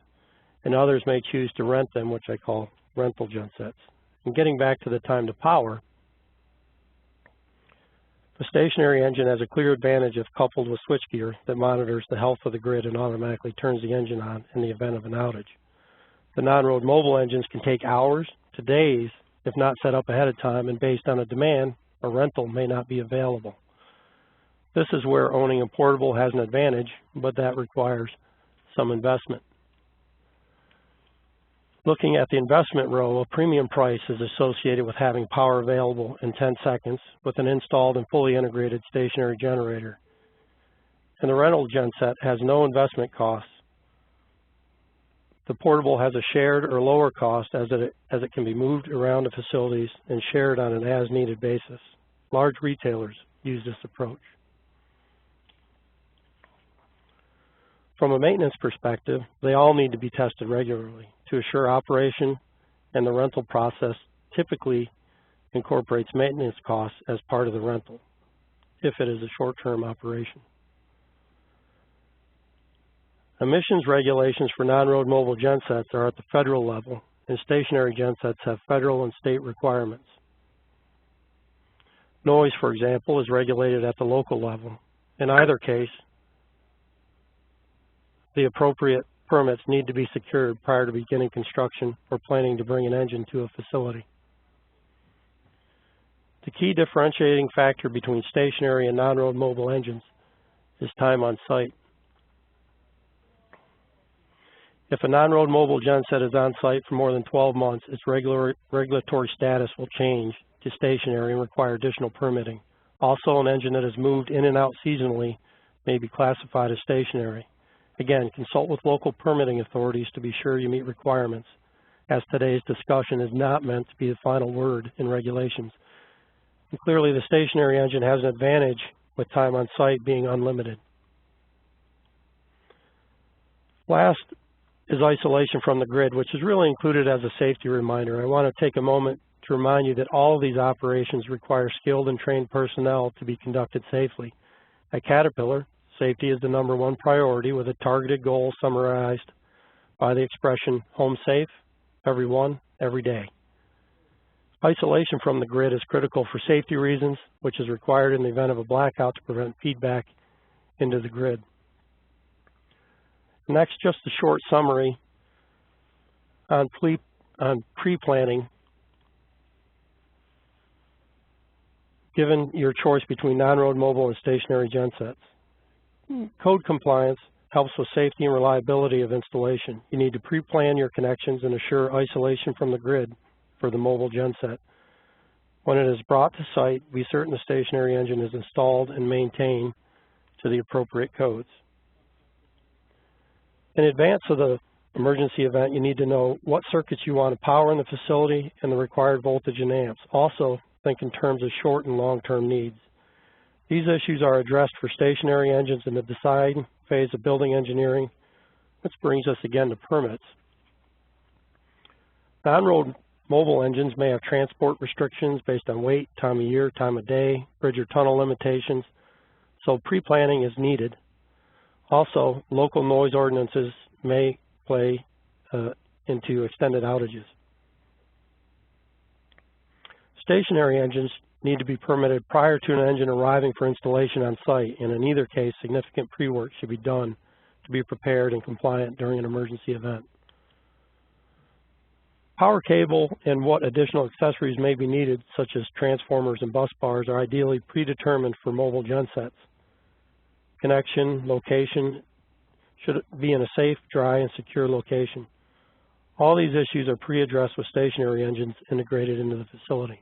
and others may choose to rent them, which I call rental gensets. And getting back to the time to power, The stationary engine has a clear advantage if coupled with switchgear that monitors the health of the grid and automatically turns the engine on in the event of an outage. The non-road mobile engines can take hours to days if not set up ahead of time, and based on a demand, a rental may not be available. This is where owning a portable has an advantage, but that requires some investment. Looking at the investment row, a premium price is associated with having power available in 10 seconds with an installed and fully integrated stationary generator. And the rental genset has no investment costs. The portable has a shared or lower cost as it can be moved around the facilities and shared on an as-needed basis. Large retailers use this approach. From a maintenance perspective, they all need to be tested regularly to assure operation, and the rental process typically incorporates maintenance costs as part of the rental, if it is a short-term operation. Emissions regulations for non-road mobile gensets are at the federal level, and stationary gensets have federal and state requirements. Noise, for example, is regulated at the local level. In either case, the appropriate permits need to be secured prior to beginning construction or planning to bring an engine to a facility. The key differentiating factor between stationary and non-road mobile engines is time on site. If a non-road mobile genset is on site for more than 12 months, its regulatory status will change to stationary and require additional permitting. Also, an engine that is moved in and out seasonally may be classified as stationary. Again, consult with local permitting authorities to be sure you meet requirements, as today's discussion is not meant to be the final word in regulations. And clearly, the stationary engine has an advantage with time on site being unlimited. Last is isolation from the grid, which is really included as a safety reminder. I want to take a moment to remind you that all of these operations require skilled and trained personnel to be conducted safely. At Caterpillar, safety is the #1 priority with a targeted goal summarized by the expression, home safe, everyone, every day. Isolation from the grid is critical for safety reasons, which is required in the event of a blackout to prevent feedback into the grid. Next, just a short summary on pre-planning. Given your choice between non-road mobile and stationary gensets. Code compliance helps with safety and reliability of installation. You need to pre-plan your connections and assure isolation from the grid for the mobile genset. When it is brought to site, be certain the stationary engine is installed and maintained to the appropriate codes. In advance of the emergency event, you need to know what circuits you want to power in the facility and the required voltage and amps. Also, think in terms of short and long-term needs. These issues are addressed for stationary engines in the design phase of building engineering, which brings us again to permits. Non-road mobile engines may have transport restrictions based on weight, time of year, time of day, bridge or tunnel limitations, so pre-planning is needed. Also, local noise ordinances may play into extended outages. Stationary engines need to be permitted prior to an engine arriving for installation on site, and in either case, significant pre-work should be done to be prepared and compliant during an emergency event. Power cable and what additional accessories may be needed, such as transformers and bus bars, are ideally predetermined for mobile gensets. Connection, location should be in a safe, dry, and secure location. All these issues are pre-addressed with stationary engines integrated into the facility.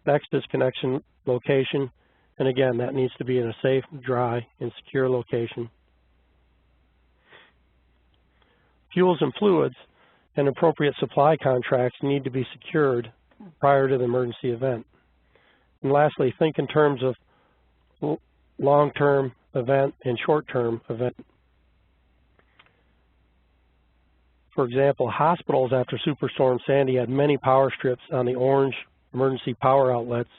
Next is connection location, and again, that needs to be in a safe, dry, and secure location. Fuels and fluids and appropriate supply contracts need to be secured prior to the emergency event. And lastly, think in terms of long-term event and short-term event. For example, hospitals after Superstorm Sandy had many power strips on the orange emergency power outlets,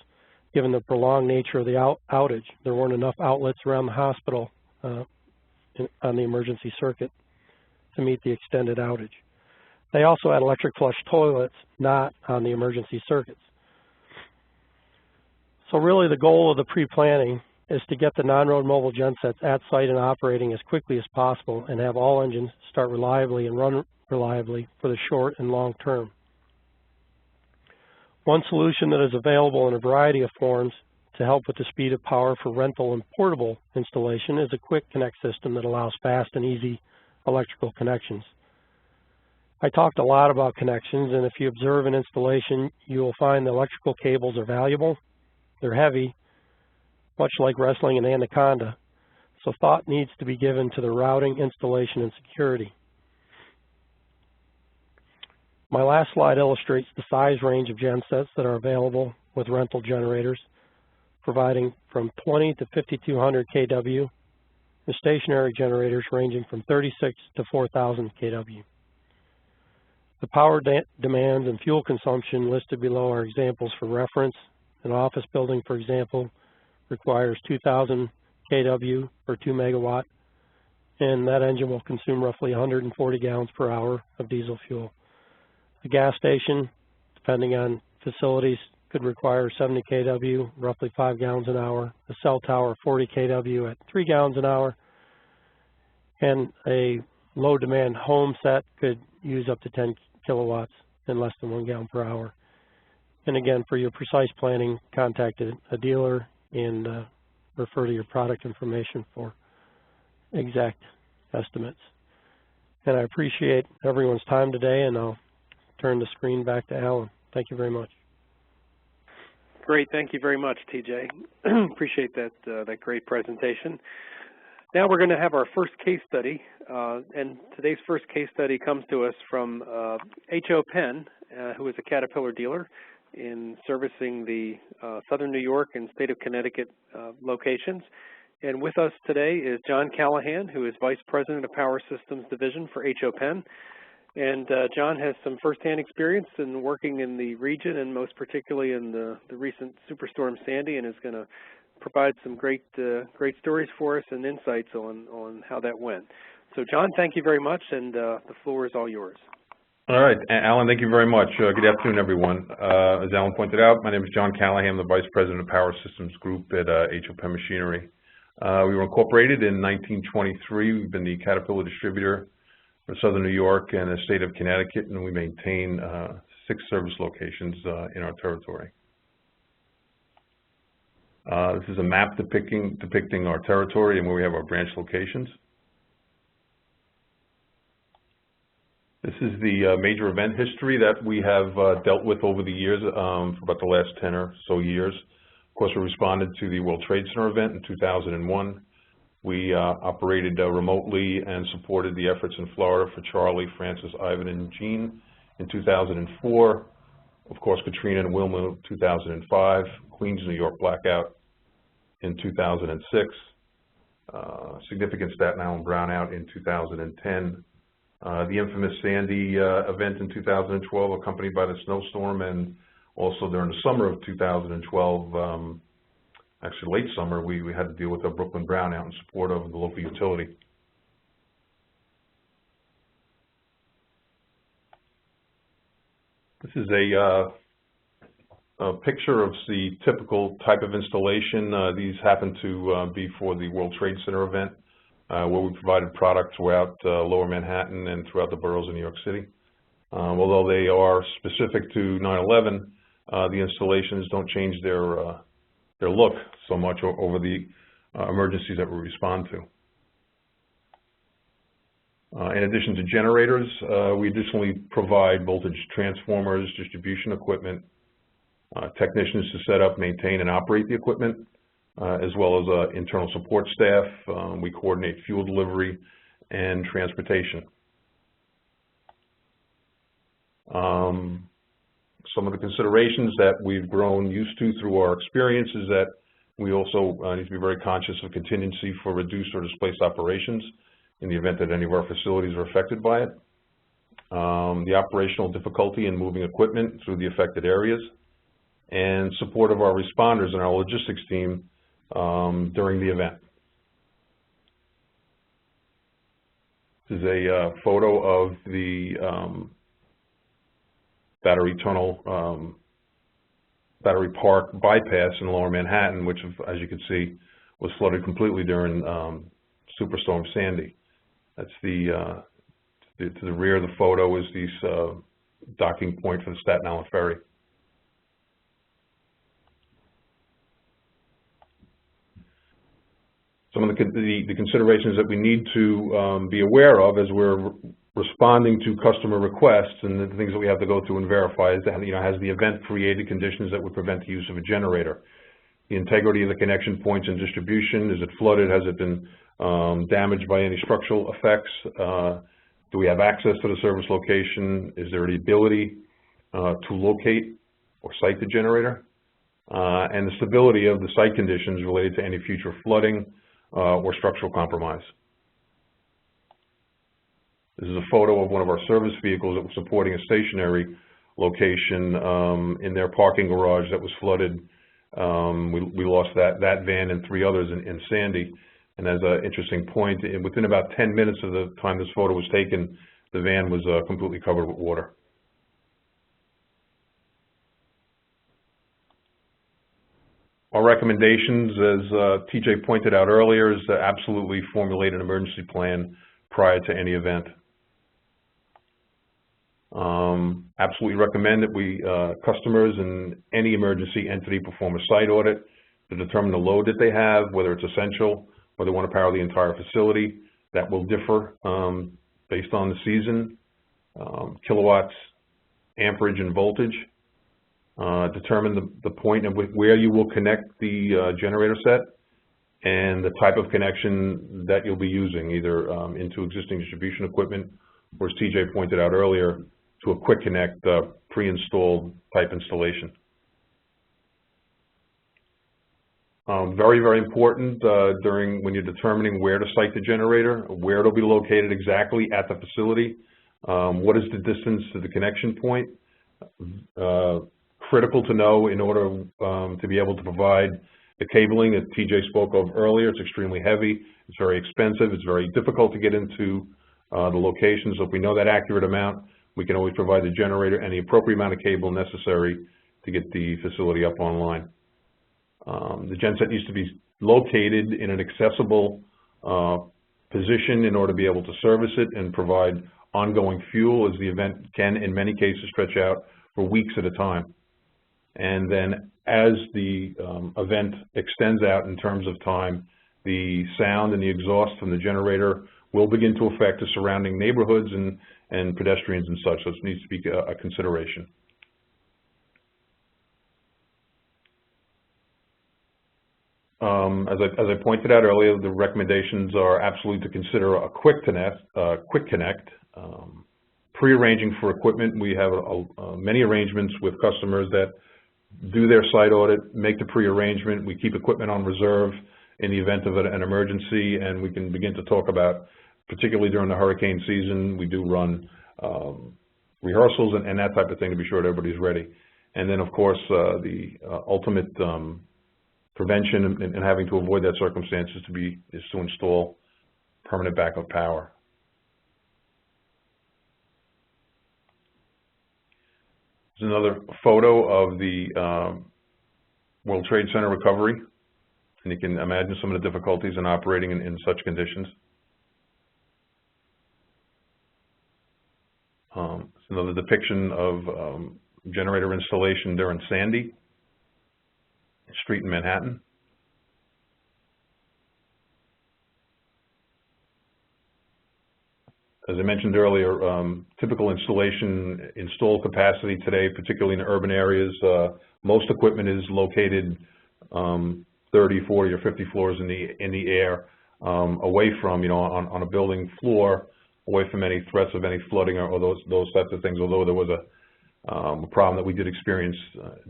given the prolonged nature of the outage. There weren't enough outlets around the hospital on the emergency circuit to meet the extended outage. They also had electric flush toilets not on the emergency circuits. So really the goal of the pre-planning is to get the non-road mobile gensets at site and operating as quickly as possible and have all engines start reliably and run reliably for the short and long term. One solution that is available in a variety of forms to help with the speed of power for rental and portable installation is a quick connect system that allows fast and easy electrical connections. I talked a lot about connections, and if you observe an installation, you will find the electrical cables are valuable. They're heavy, much like wrestling an anaconda, so thought needs to be given to the routing, installation, and security. My last slide illustrates the size range of gensets that are available with rental generators, providing from 20 to 5,200 kW, and stationary generators ranging from 36 to 4,000 kW. The power demands and fuel consumption listed below are examples for reference. An office building, for example, requires 2,000 kW or 2 megawatt, and that engine will consume roughly 140 gallons per hour of diesel fuel. A gas station, depending on facilities, could require 70 kW, roughly 5 gallons an hour. A cell tower, 40 kW at 3 gallons an hour. And a low demand home set could use up to 10 kilowatts and less than 1 gallon per hour. And again, for your precise planning, contact a dealer and refer to your product information for exact estimates. And I appreciate everyone's time today, and I'll turn the screen back to Alan. Thank you very much. Great, thank you very much, TJ. Appreciate that that great presentation. Now we're going to have our first case study, and today's first case study comes to us from H.O. Penn, who is a Caterpillar dealer in servicing the Southern New York and State of Connecticut locations. And with us today is John Callahan, who is Vice President of Power Systems Division for H.O. Penn. And John has some firsthand experience in working in the region, and most particularly in the recent Superstorm Sandy, and is going to provide some great stories for us and insights on how that went. So John, thank you very much, and the floor is all yours. All right, Alan, thank you very much. Good afternoon, everyone. As Alan pointed out, my name is John Callahan, the Vice President of Power Systems Group at H.O. Penn Machinery. We were incorporated in 1923. We've been the Caterpillar distributor for Southern New York and the State of Connecticut, and we maintain 6 service locations in our territory. This is a map depicting our territory and where we have our branch locations. This is the major event history that we have dealt with over the years, for about the last 10 or so years. Of course, we responded to the World Trade Center event in 2001. We operated remotely and supported the efforts in Florida for Charlie, Francis, Ivan, and Jean in 2004. Of course, Katrina and Wilma in 2005. Queens, New York blackout in 2006. Significant Staten Island brownout in 2010. The infamous Sandy event in 2012, accompanied by the snowstorm, and also during the summer of 2012, actually late summer, we had to deal with a Brooklyn brownout in support of the local utility. This is a picture of the typical type of installation. These happen to be for the World Trade Center event, where we provided product throughout Lower Manhattan and throughout the boroughs of New York City. Although they are specific to 9/11, the installations don't change their look so much over the emergencies that we respond to. In addition to generators, we additionally provide voltage transformers, distribution equipment, technicians to set up, maintain, and operate the equipment, as well as internal support staff. We coordinate fuel delivery and transportation. Some of the considerations that we've grown used to through our experience is that we also need to be very conscious of contingency for reduced or displaced operations in the event that any of our facilities are affected by it. The operational difficulty in moving equipment through the affected areas, and support of our responders and our logistics team during the event. This is a photo of the battery tunnel Battery Park bypass in Lower Manhattan, which, as you can see, was flooded completely during Superstorm Sandy. That's to the rear of the photo is the docking point for the Staten Island Ferry. Some of the considerations that we need to be aware of as we're responding to customer requests, and the things that we have to go through and verify is that, has the event created conditions that would prevent the use of a generator? The integrity of the connection points and distribution, is it flooded? Has it been damaged by any structural effects? Do we have access to the service location? Is there the ability to locate or site the generator? And the stability of the site conditions related to any future flooding or structural compromise. This is a photo of one of our service vehicles that was supporting a stationary location in their parking garage that was flooded. We lost that van and 3 others in Sandy. And as an interesting point, within about 10 minutes of the time this photo was taken, the van was completely covered with water. Our recommendations, as TJ pointed out earlier, is to absolutely formulate an emergency plan prior to any event. Absolutely recommend that customers in any emergency entity perform a site audit to determine the load that they have, whether it's essential, whether they want to power the entire facility. That will differ based on the season, kilowatts, amperage, and voltage. Determine the point of where you will connect the generator set and the type of connection that you'll be using, either into existing distribution equipment or, as TJ pointed out earlier, to a quick connect pre-installed type installation. Very, very important when you're determining where to site the generator, where it'll be located exactly at the facility, what is the distance to the connection point. Critical to know in order to be able to provide the cabling that TJ spoke of earlier. It's extremely heavy, it's very expensive, it's very difficult to get into the locations. So if we know that accurate amount, we can always provide the generator and the appropriate amount of cable necessary to get the facility up online. The genset needs to be located in an accessible position in order to be able to service it and provide ongoing fuel, as the event can, in many cases, stretch out for weeks at a time. And then as the event extends out in terms of time, the sound and the exhaust from the generator will begin to affect the surrounding neighborhoods and pedestrians and such, so it needs to be a consideration. As I pointed out earlier, the recommendations are absolutely to consider a quick connect. Pre-arranging for equipment, we have many arrangements with customers that do their site audit, make the pre-arrangement. We keep equipment on reserve in the event of an emergency, and we can begin to talk about, particularly during the hurricane season, we do run rehearsals and that type of thing to be sure that everybody's ready. And then, of course, the ultimate prevention and having to avoid that circumstance is to install permanent backup power. There's another photo of the World Trade Center recovery, and you can imagine some of the difficulties in operating in such conditions. It's another depiction of generator installation during Sandy Street in Manhattan. As I mentioned earlier, typical install capacity today, particularly in urban areas, most equipment is located 30, 40, or 50 floors in the air, away from, on a building floor, away from any threats of any flooding or those types of things. Although there was a problem that we did experience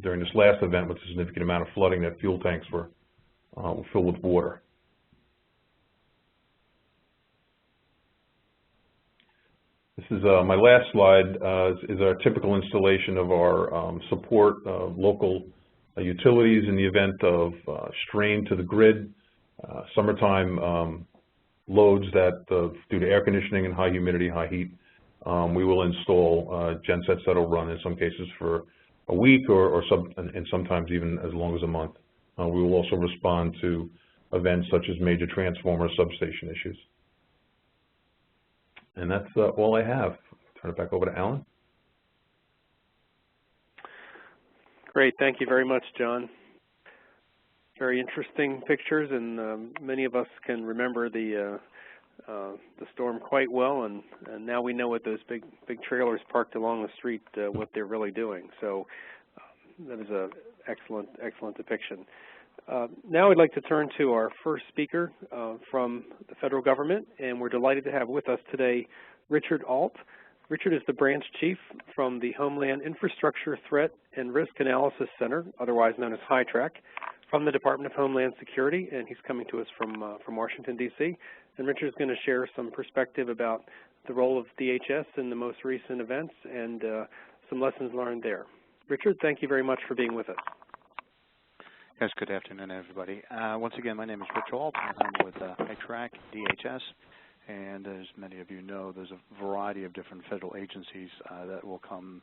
during this last event with a significant amount of flooding, that fuel tanks were filled with water. This is my last slide, is our typical installation of our support local utilities in the event of strain to the grid, summertime loads that, due to air conditioning and high humidity, high heat, we will install gensets that will run in some cases for a week and sometimes even as long as a month. We will also respond to events such as major transformer substation issues. And that's all I have. Turn it back over to Alan. Great, thank you very much, John. Very interesting pictures, and many of us can remember the storm quite well, and now we know what those big trailers parked along the street, what they're really doing. So that is an excellent depiction. Now I'd like to turn to our first speaker from the federal government, and we're delighted to have with us today Richard Alt. Richard is the branch chief from the Homeland Infrastructure Threat and Risk Analysis Center, otherwise known as HITRAC, from the Department of Homeland Security, and he's coming to us from Washington, D.C. And Richard is going to share some perspective about the role of DHS in the most recent events and some lessons learned there. Richard, thank you very much for being with us. Yes, good afternoon, everybody. Once again, my name is Rich Alt, and I'm with HITRAC, DHS, and as many of you know, there's a variety of different federal agencies that will come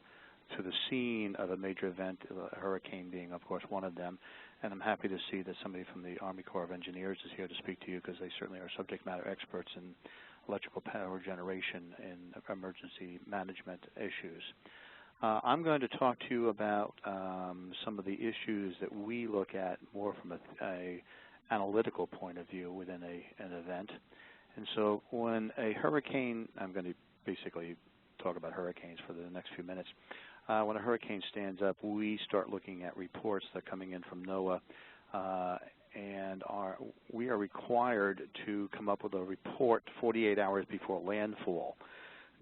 to the scene of a major event, a hurricane being, of course, one of them. And I'm happy to see that somebody from the Army Corps of Engineers is here to speak to you, because they certainly are subject matter experts in electrical power generation and emergency management issues. I'm going to talk to you about some of the issues that we look at more from a analytical point of view within an event. And so when a hurricane, I'm going to basically talk about hurricanes for the next few minutes. When a hurricane stands up, we start looking at reports that are coming in from NOAA, and we are required to come up with a report 48 hours before landfall.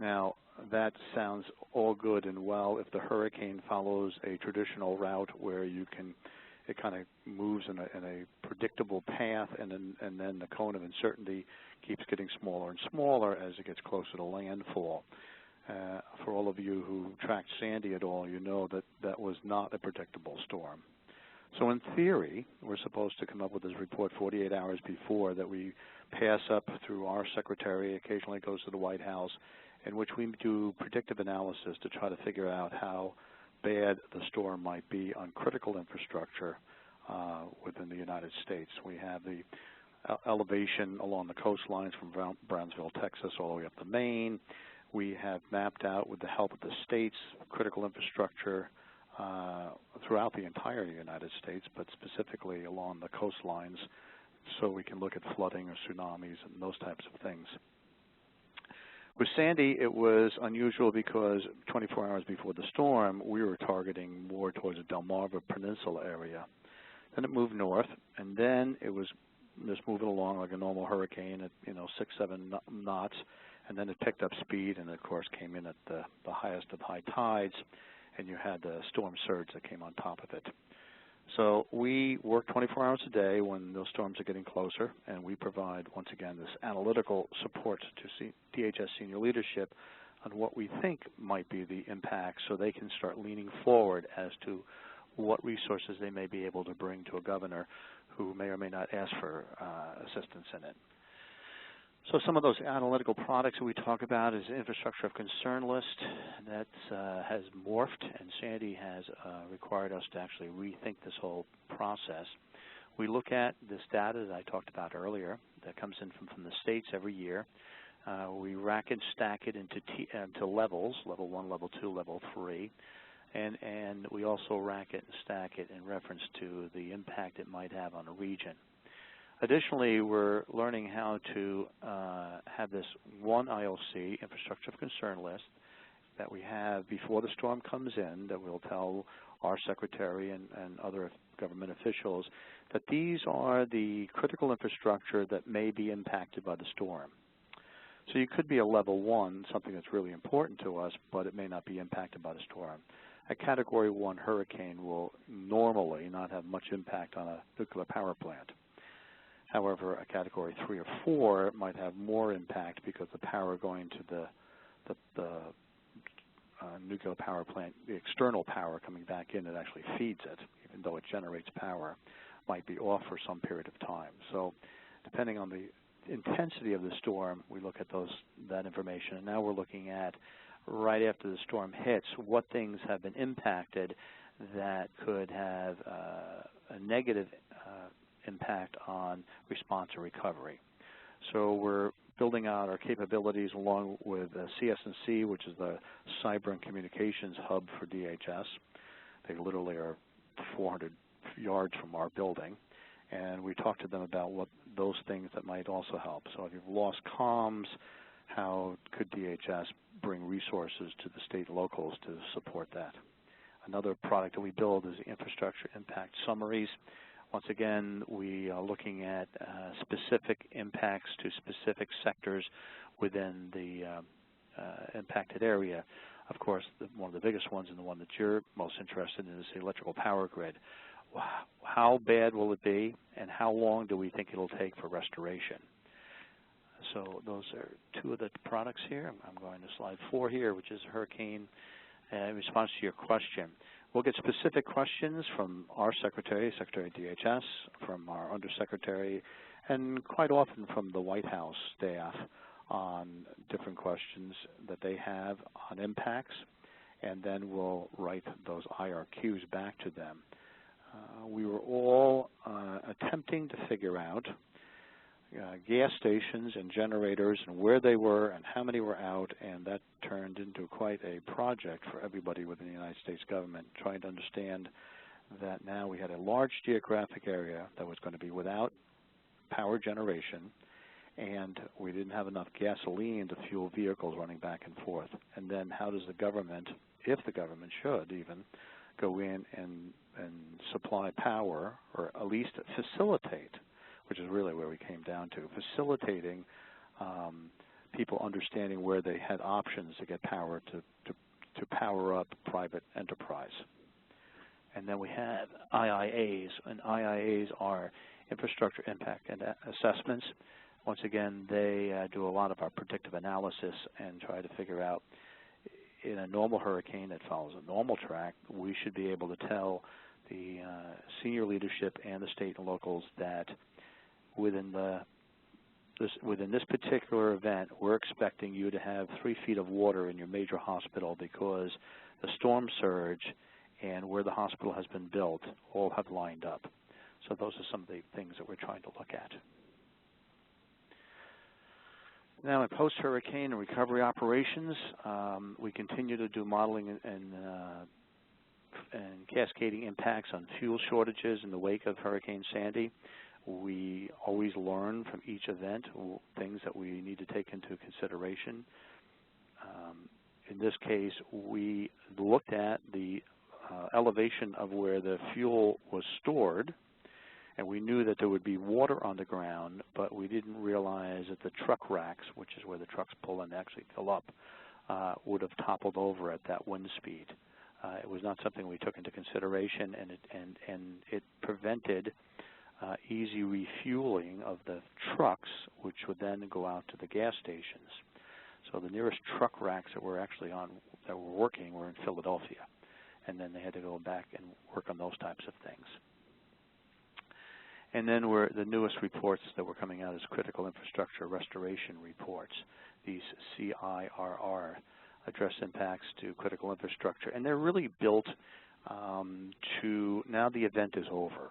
Now, that sounds all good and well if the hurricane follows a traditional route where it kind of moves in a predictable path, and then the cone of uncertainty keeps getting smaller and smaller as it gets closer to landfall. For all of you who tracked Sandy at all, you know that that was not a predictable storm. So in theory, we're supposed to come up with this report 48 hours before that we pass up through our secretary, occasionally goes to the White House, in which we do predictive analysis to try to figure out how bad the storm might be on critical infrastructure within the United States. We have the elevation along the coastlines from Brownsville, Texas, all the way up to Maine. We have mapped out, with the help of the states, critical infrastructure throughout the entire United States, but specifically along the coastlines, so we can look at flooding or tsunamis and those types of things. With Sandy, it was unusual because 24 hours before the storm, we were targeting more towards the Delmarva Peninsula area. Then it moved north, and then it was just moving along like a normal hurricane at 6-7 knots, and then it picked up speed, and of course came in at the highest of high tides, and you had the storm surge that came on top of it. So we work 24 hours a day when those storms are getting closer, and we provide, once again, this analytical support to DHS senior leadership on what we think might be the impact, so they can start leaning forward as to what resources they may be able to bring to a governor who may or may not ask for assistance in it. So some of those analytical products that we talk about is infrastructure of concern list that has morphed, and Sandy has required us to actually rethink this whole process. We look at this data that I talked about earlier that comes in from the states every year. We rack and stack it into levels, level 1, level 2, level 3, and we also rack it and stack it in reference to the impact it might have on a region. Additionally, we're learning how to have this one ILC, Infrastructure of Concern list, that we have before the storm comes in, that we'll tell our secretary and other government officials that these are the critical infrastructure that may be impacted by the storm. So you could be a level 1, something that's really important to us, but it may not be impacted by the storm. A Category 1 hurricane will normally not have much impact on a nuclear power plant. However, a Category 3 or 4 might have more impact because the power going to the nuclear power plant, the external power coming back in, it actually feeds it, even though it generates power, might be off for some period of time. So depending on the intensity of the storm, we look at that information. And now we're looking at, right after the storm hits, what things have been impacted that could have a negative impact on response or recovery. So we're building out our capabilities along with CS&C, which is the Cyber and Communications Hub for DHS. They literally are 400 yards from our building. And we talked to them about what those things that might also help. So if you've lost comms, how could DHS bring resources to the state and locals to support that? Another product that we build is the Infrastructure Impact Summaries. Once again, we are looking at specific impacts to specific sectors within the impacted area. Of course, one of the biggest ones and the one that you're most interested in is the electrical power grid. How bad will it be, and how long do we think it'll take for restoration? So those are two of the products here. I'm going to slide 4 here, which is hurricane in response to your question. We'll get specific questions from our Secretary, Secretary of DHS, from our Undersecretary, and quite often from the White House staff on different questions that they have on impacts, and then we'll write those IRQs back to them. We were all attempting to figure out gas stations and generators and where they were and how many were out, and that turned into quite a project for everybody within the United States government, trying to understand that now we had a large geographic area that was going to be without power generation, and we didn't have enough gasoline to fuel vehicles running back and forth. And then how does the government, if the government should even, go in and supply power, or at least facilitate, which is really where we came down to, facilitating people understanding where they had options to get power to power up private enterprise. And then we have IIAs, and IIAs are Infrastructure Impact and Assessments. Once again, they do a lot of our predictive analysis and try to figure out, in a normal hurricane that follows a normal track, we should be able to tell the senior leadership and the state and locals that within this particular event, we're expecting you to have 3 feet of water in your major hospital because the storm surge and where the hospital has been built all have lined up. So those are some of the things that we're trying to look at. Now, in post-hurricane and recovery operations, we continue to do modeling and cascading impacts on fuel shortages in the wake of Hurricane Sandy. We always learn from each event things that we need to take into consideration. In this case, we looked at the elevation of where the fuel was stored, and we knew that there would be water on the ground, but we didn't realize that the truck racks, which is where the trucks pull and actually fill up, would have toppled over at that wind speed. It was not something we took into consideration, and it prevented easy refueling of the trucks, which would then go out to the gas stations. So the nearest truck racks that were actually on, that were working, were in Philadelphia, and then they had to go back and work on those types of things. And then the newest reports that were coming out as critical infrastructure restoration reports, these CIRR, address impacts to critical infrastructure. And they're really built to, now the event is over.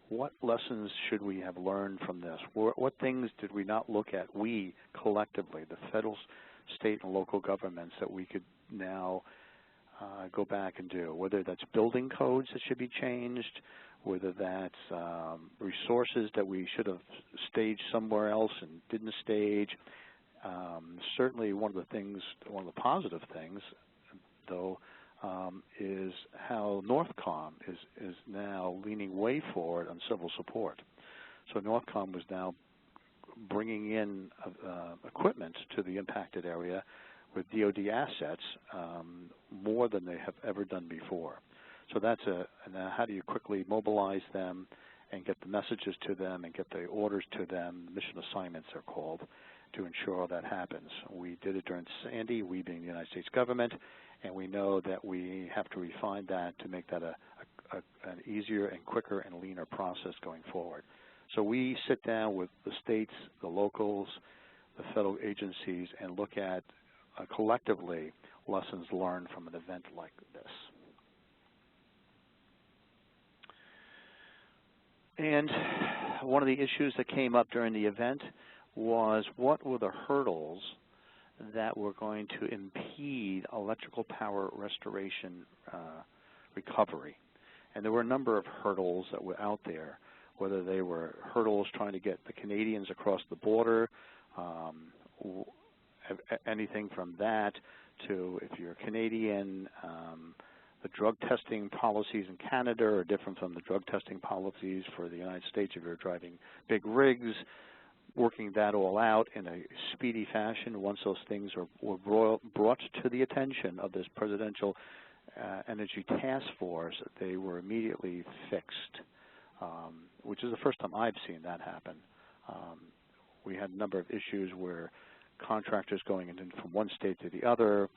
What lessons should we have learned from this? What things did we not look at, we collectively, the federal, state, and local governments, that we could now go back and do? Whether that's building codes that should be changed, whether that's resources that we should have staged somewhere else and didn't stage. Certainly one of the positive things, though, is how Northcom is now leaning way forward on civil support. So Northcom was now bringing in equipment to the impacted area with DoD assets more than they have ever done before. So that's now how do you quickly mobilize them and get the messages to them and get the orders to them, mission assignments are called, to ensure that happens. We did it during Sandy, we being the United States government, and we know that we have to refine that to make that an easier and quicker and leaner process going forward. So we sit down with the states, the locals, the federal agencies, and look at collectively lessons learned from an event like this. And one of the issues that came up during the event was what were the hurdles that were going to impede electrical power restoration recovery. And there were a number of hurdles that were out there, whether they were hurdles trying to get the Canadians across the border, anything from that to, if you're Canadian, the drug testing policies in Canada are different from the drug testing policies for the United States if you're driving big rigs, working that all out in a speedy fashion. Once those things were brought to the attention of this Presidential Energy Task Force, they were immediately fixed, which is the first time I've seen that happen. We had a number of issues where contractors going in from one state to the other,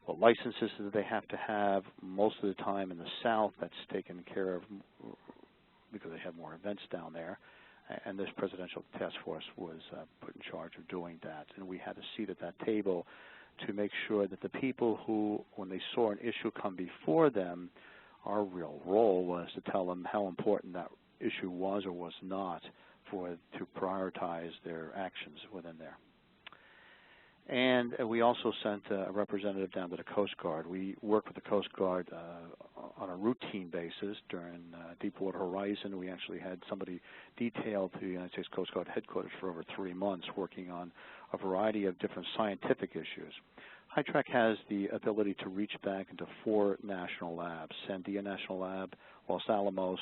what licenses do they have to have? Most of the time in the South, that's taken care of because they have more events down there. And this Presidential Task Force was put in charge of doing that. And we had a seat at that table to make sure that the people who, when they saw an issue come before them, our real role was to tell them how important that issue was or was not to prioritize their actions within there. And we also sent a representative down to the Coast Guard. We work with the Coast Guard on a routine basis during Deepwater Horizon. We actually had somebody detailed to the United States Coast Guard headquarters for over 3 months working on a variety of different scientific issues. HYTRAC has the ability to reach back into 4 national labs, Sandia National Lab, Los Alamos,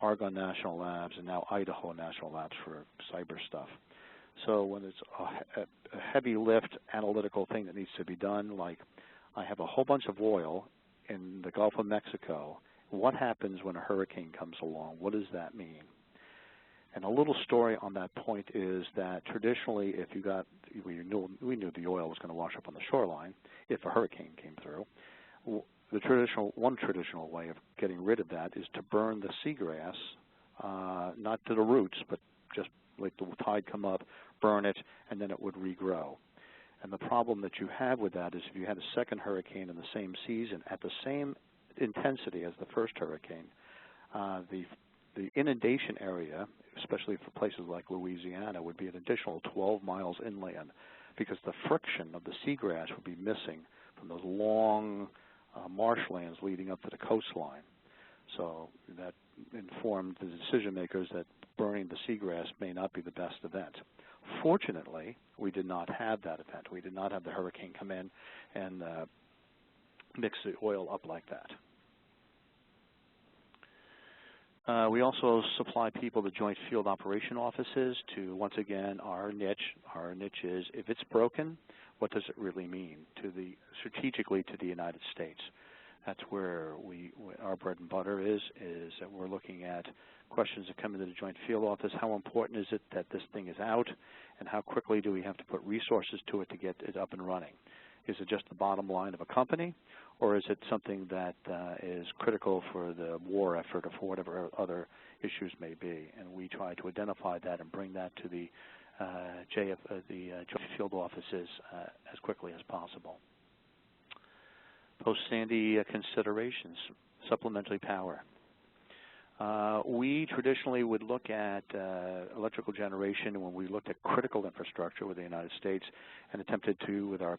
Argonne National Labs, and now Idaho National Labs for cyber stuff. So when it's a heavy lift analytical thing that needs to be done, like I have a whole bunch of oil in the Gulf of Mexico, what happens when a hurricane comes along? What does that mean? And a little story on that point is that traditionally, if you got, we knew the oil was going to wash up on the shoreline if a hurricane came through. One traditional way of getting rid of that is to burn the seagrass, not to the roots, but just like the tide come up, burn it, and then it would regrow. And the problem that you have with that is if you had a second hurricane in the same season at the same intensity as the first hurricane, the inundation area, especially for places like Louisiana, would be an additional 12 miles inland because the friction of the seagrass would be missing from those long marshlands leading up to the coastline. So that informed the decision makers that burning the seagrass may not be the best event. Fortunately, we did not have that event. We did not have the hurricane come in and mix the oil up like that. We also supply people to joint field operation offices to, once again, our niche. Our niche is, if it's broken, what does it really mean strategically to the United States? That's where our bread and butter is that we're looking at questions that come into the joint field office. How important is it that this thing is out, and how quickly do we have to put resources to it to get it up and running? Is it just the bottom line of a company, or is it something that is critical for the war effort or for whatever other issues may be? And we try to identify that and bring that to the joint field offices as quickly as possible. Post-Sandy considerations, supplementary power. We traditionally would look at electrical generation when we looked at critical infrastructure with the United States and attempted to, with our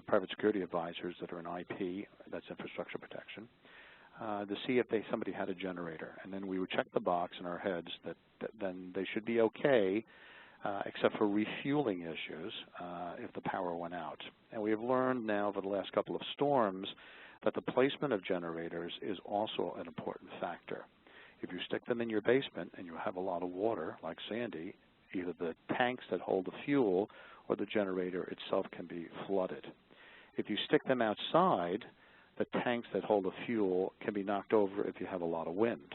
private security advisors that are in IP, that's infrastructure protection, to see if somebody had a generator. And then we would check the box in our heads that then they should be okay, except for refueling issues if the power went out. And we have learned now over the last couple of storms that the placement of generators is also an important factor. If you stick them in your basement and you have a lot of water, like Sandy, either the tanks that hold the fuel or the generator itself can be flooded. If you stick them outside, the tanks that hold the fuel can be knocked over if you have a lot of wind.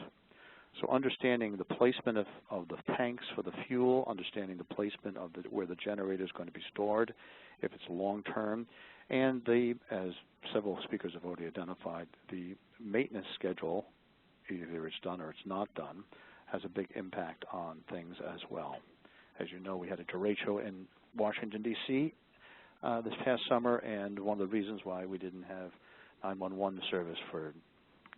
So understanding the placement of the tanks for the fuel, understanding the placement of where the generator is going to be stored, if it's long-term, and as several speakers have already identified, the maintenance schedule, either it's done or it's not done, has a big impact on things as well. As you know, we had a derecho in Washington, D.C. This past summer, and one of the reasons why we didn't have 911 service for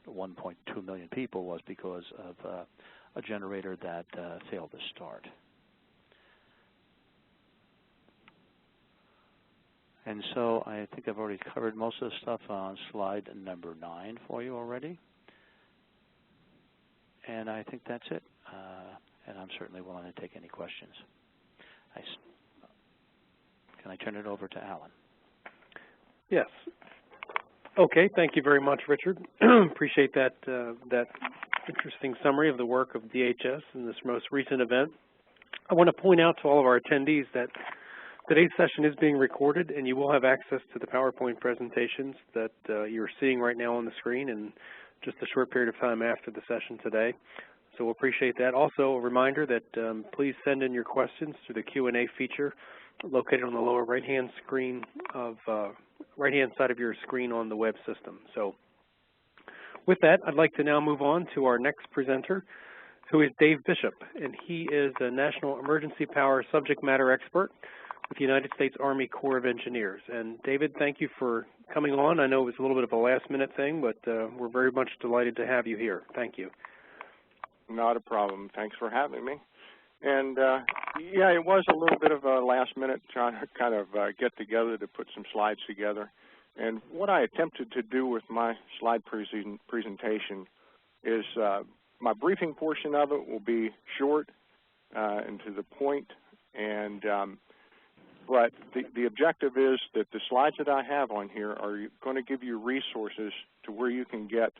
1.2 million people was because of a generator that failed to start. And so I think I've already covered most of the stuff on slide number 9 for you already. And I think that's it. And I'm certainly willing to take any questions. Can I turn it over to Alan? Yes. Okay, thank you very much, Richard. Appreciate that, that interesting summary of the work of DHS in this most recent event. I want to point out to all of our attendees that today's session is being recorded, and you will have access to the PowerPoint presentations that you're seeing right now on the screen in just a short period of time after the session today. So we'll appreciate that. Also, a reminder that please send in your questions through the Q&A feature located on the lower right-hand screen of right-hand side of your screen on the web system. So with that, I'd like to now move on to our next presenter, who is Dave Bishop, and he is a National Emergency Power subject matter expert with the United States Army Corps of Engineers. And David, thank you for coming on. I know it was a little bit of a last-minute thing, but we're very much delighted to have you here. Thank you. Not a problem. Thanks for having me. And yeah, it was a little bit of a last minute trying to kind of get together to put some slides together. And what I attempted to do with my slide presentation is my briefing portion of it will be short and to the point. And but the objective is that the slides that I have on here are going to give you resources to where you can get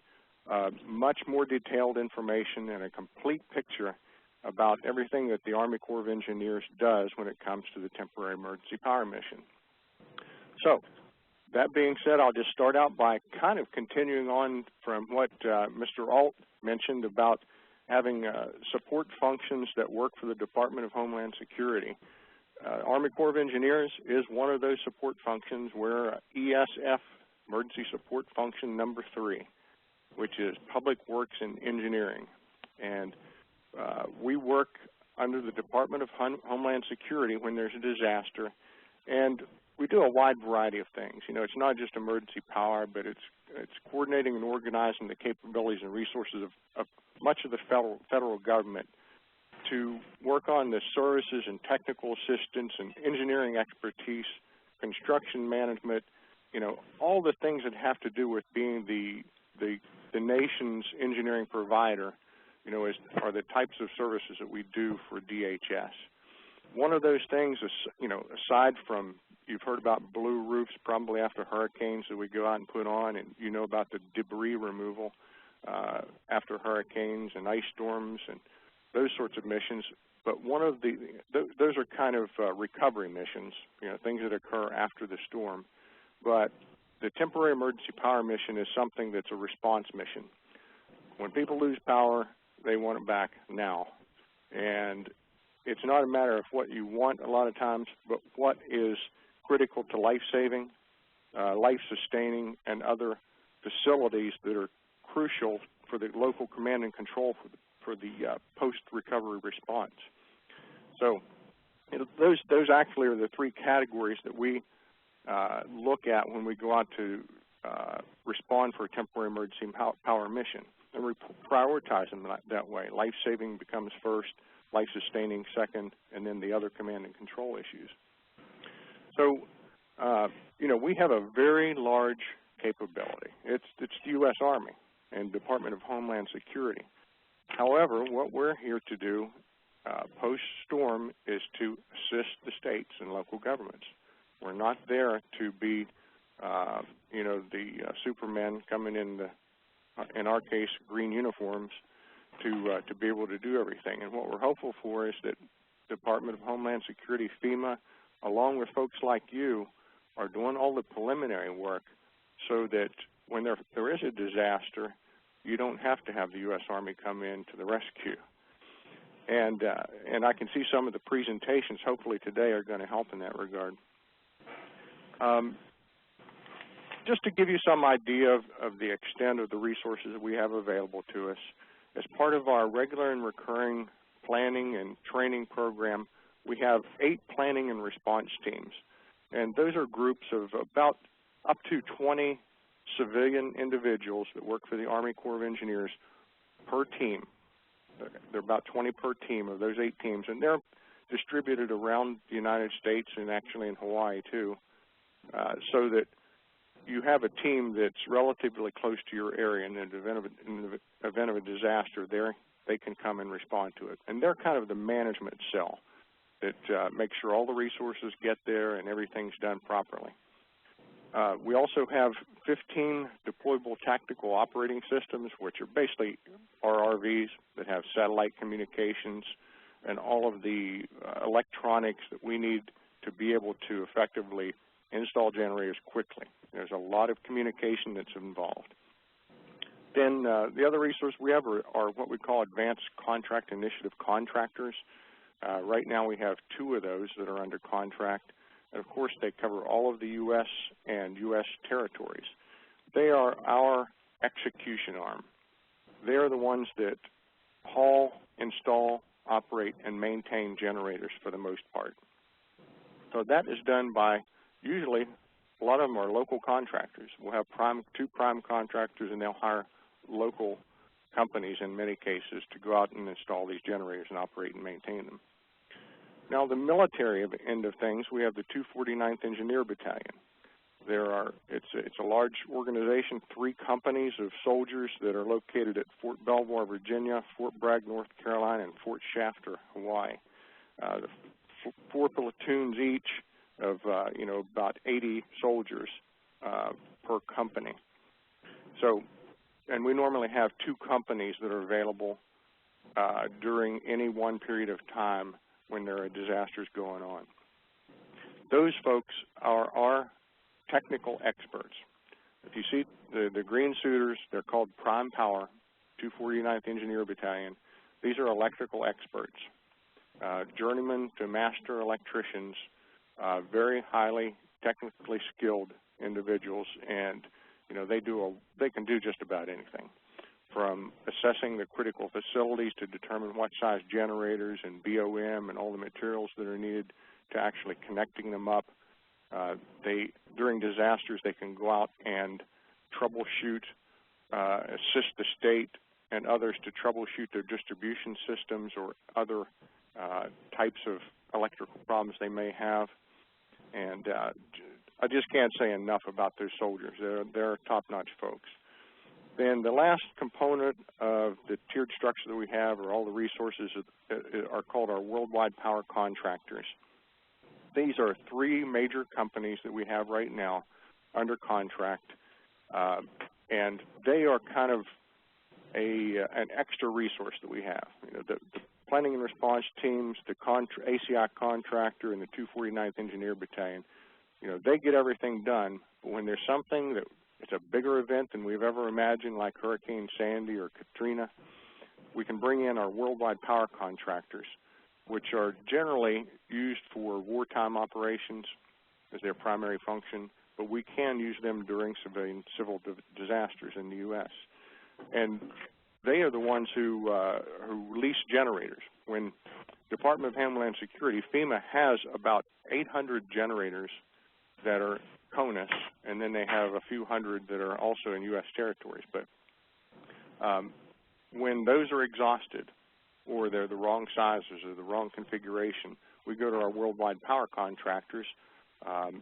much more detailed information and a complete picture about everything that the Army Corps of Engineers does when it comes to the temporary emergency power mission. So, that being said, I'll just start out by kind of continuing on from what Mr. Alt mentioned about having support functions that work for the Department of Homeland Security. Army Corps of Engineers is one of those support functions. We're ESF, Emergency Support Function number 3, which is Public Works and Engineering. And we work under the Department of Homeland Security when there's a disaster, and we do a wide variety of things. You know, it's not just emergency power, but it's coordinating and organizing the capabilities and resources of much of the federal government to work on the services and technical assistance and engineering expertise, construction management, you know, all the things that have to do with being the nation's engineering provider, you know, are the types of services that we do for DHS. One of those things is, you know, aside from, you've heard about blue roofs probably after hurricanes that we go out and put on, and you know about the debris removal after hurricanes and ice storms and those sorts of missions. But one of those are kind of recovery missions, you know, things that occur after the storm. But the temporary emergency power mission is something that's a response mission. When people lose power, they want it back now. And it's not a matter of what you want a lot of times, but what is critical to life-saving, life-sustaining, and other facilities that are crucial for the local command and control for the post-recovery response. So those actually are the 3 categories that we look at when we go out to respond for a temporary emergency power mission. And we prioritize them that way. Life-saving becomes first, life-sustaining second, and then the other command and control issues. So, you know, we have a very large capability. It's the U.S. Army and Department of Homeland Security. However, what we're here to do post-storm is to assist the states and local governments. We're not there to be, you know, the Superman coming in our case, green uniforms to be able to do everything. And what we're hopeful for is that Department of Homeland Security, FEMA, along with folks like you, are doing all the preliminary work so that when there is a disaster, you don't have to have the U.S. Army come in to the rescue. And I can see some of the presentations, hopefully today, are going to help in that regard. Just to give you some idea of the extent of the resources that we have available to us, as part of our regular and recurring planning and training program, we have 8 planning and response teams. And those are groups of about up to 20 civilian individuals that work for the Army Corps of Engineers per team. They're about 20 per team of those 8 teams, and they're distributed around the United States and actually in Hawaii too, so that you have a team that's relatively close to your area, and in the event of a disaster, they can come and respond to it. And they're kind of the management cell that makes sure all the resources get there and everything's done properly. We also have 15 deployable tactical operating systems, which are basically RRVs that have satellite communications and all of the electronics that we need to be able to effectively install generators quickly. There's a lot of communication that's involved. Then the other resource we have are what we call Advanced Contract Initiative Contractors. Right now we have 2 of those that are under contract. And of course, they cover all of the U.S. and U.S. territories. They are our execution arm. They are the ones that haul, install, operate, and maintain generators for the most part. So that is done by, usually, a lot of them are local contractors. We'll have 2 prime contractors, and they'll hire local companies in many cases to go out and install these generators and operate and maintain them. Now, the military end of things, we have the 249th Engineer Battalion. It's a large organization, 3 companies of soldiers that are located at Fort Belvoir, Virginia, Fort Bragg, North Carolina, and Fort Shafter, Hawaii. 4 platoons each of about 80 soldiers per company. So, and we normally have 2 companies that are available during any one period of time when there are disasters going on. Those folks are our technical experts. If you see the green suiters, they're called Prime Power, 249th Engineer Battalion. These are electrical experts, journeymen to master electricians, very highly technically skilled individuals, and they can do just about anything, from assessing the critical facilities to determine what size generators and BOM and all the materials that are needed to actually connecting them up. During disasters, they can go out and troubleshoot, assist the state and others to troubleshoot their distribution systems or other types of electrical problems they may have. And I just can't say enough about those soldiers. They're top-notch folks. Then the last component of the tiered structure that we have, or all the resources, are called our worldwide power contractors. These are 3 major companies that we have right now under contract, and they are kind of an extra resource that we have. The planning and response teams, the ACI contractor, and the 249th Engineer Battalion, they get everything done, but when there's something that it's a bigger event than we've ever imagined, like Hurricane Sandy or Katrina, we can bring in our worldwide power contractors, which are generally used for wartime operations as their primary function, but we can use them during civil disasters in the U.S. And they are the ones who lease generators. When Department of Homeland Security, FEMA has about 800 generators that are CONUS, and then they have a few hundred that are also in U.S. territories. But when those are exhausted, or they're the wrong sizes or the wrong configuration, we go to our worldwide power contractors.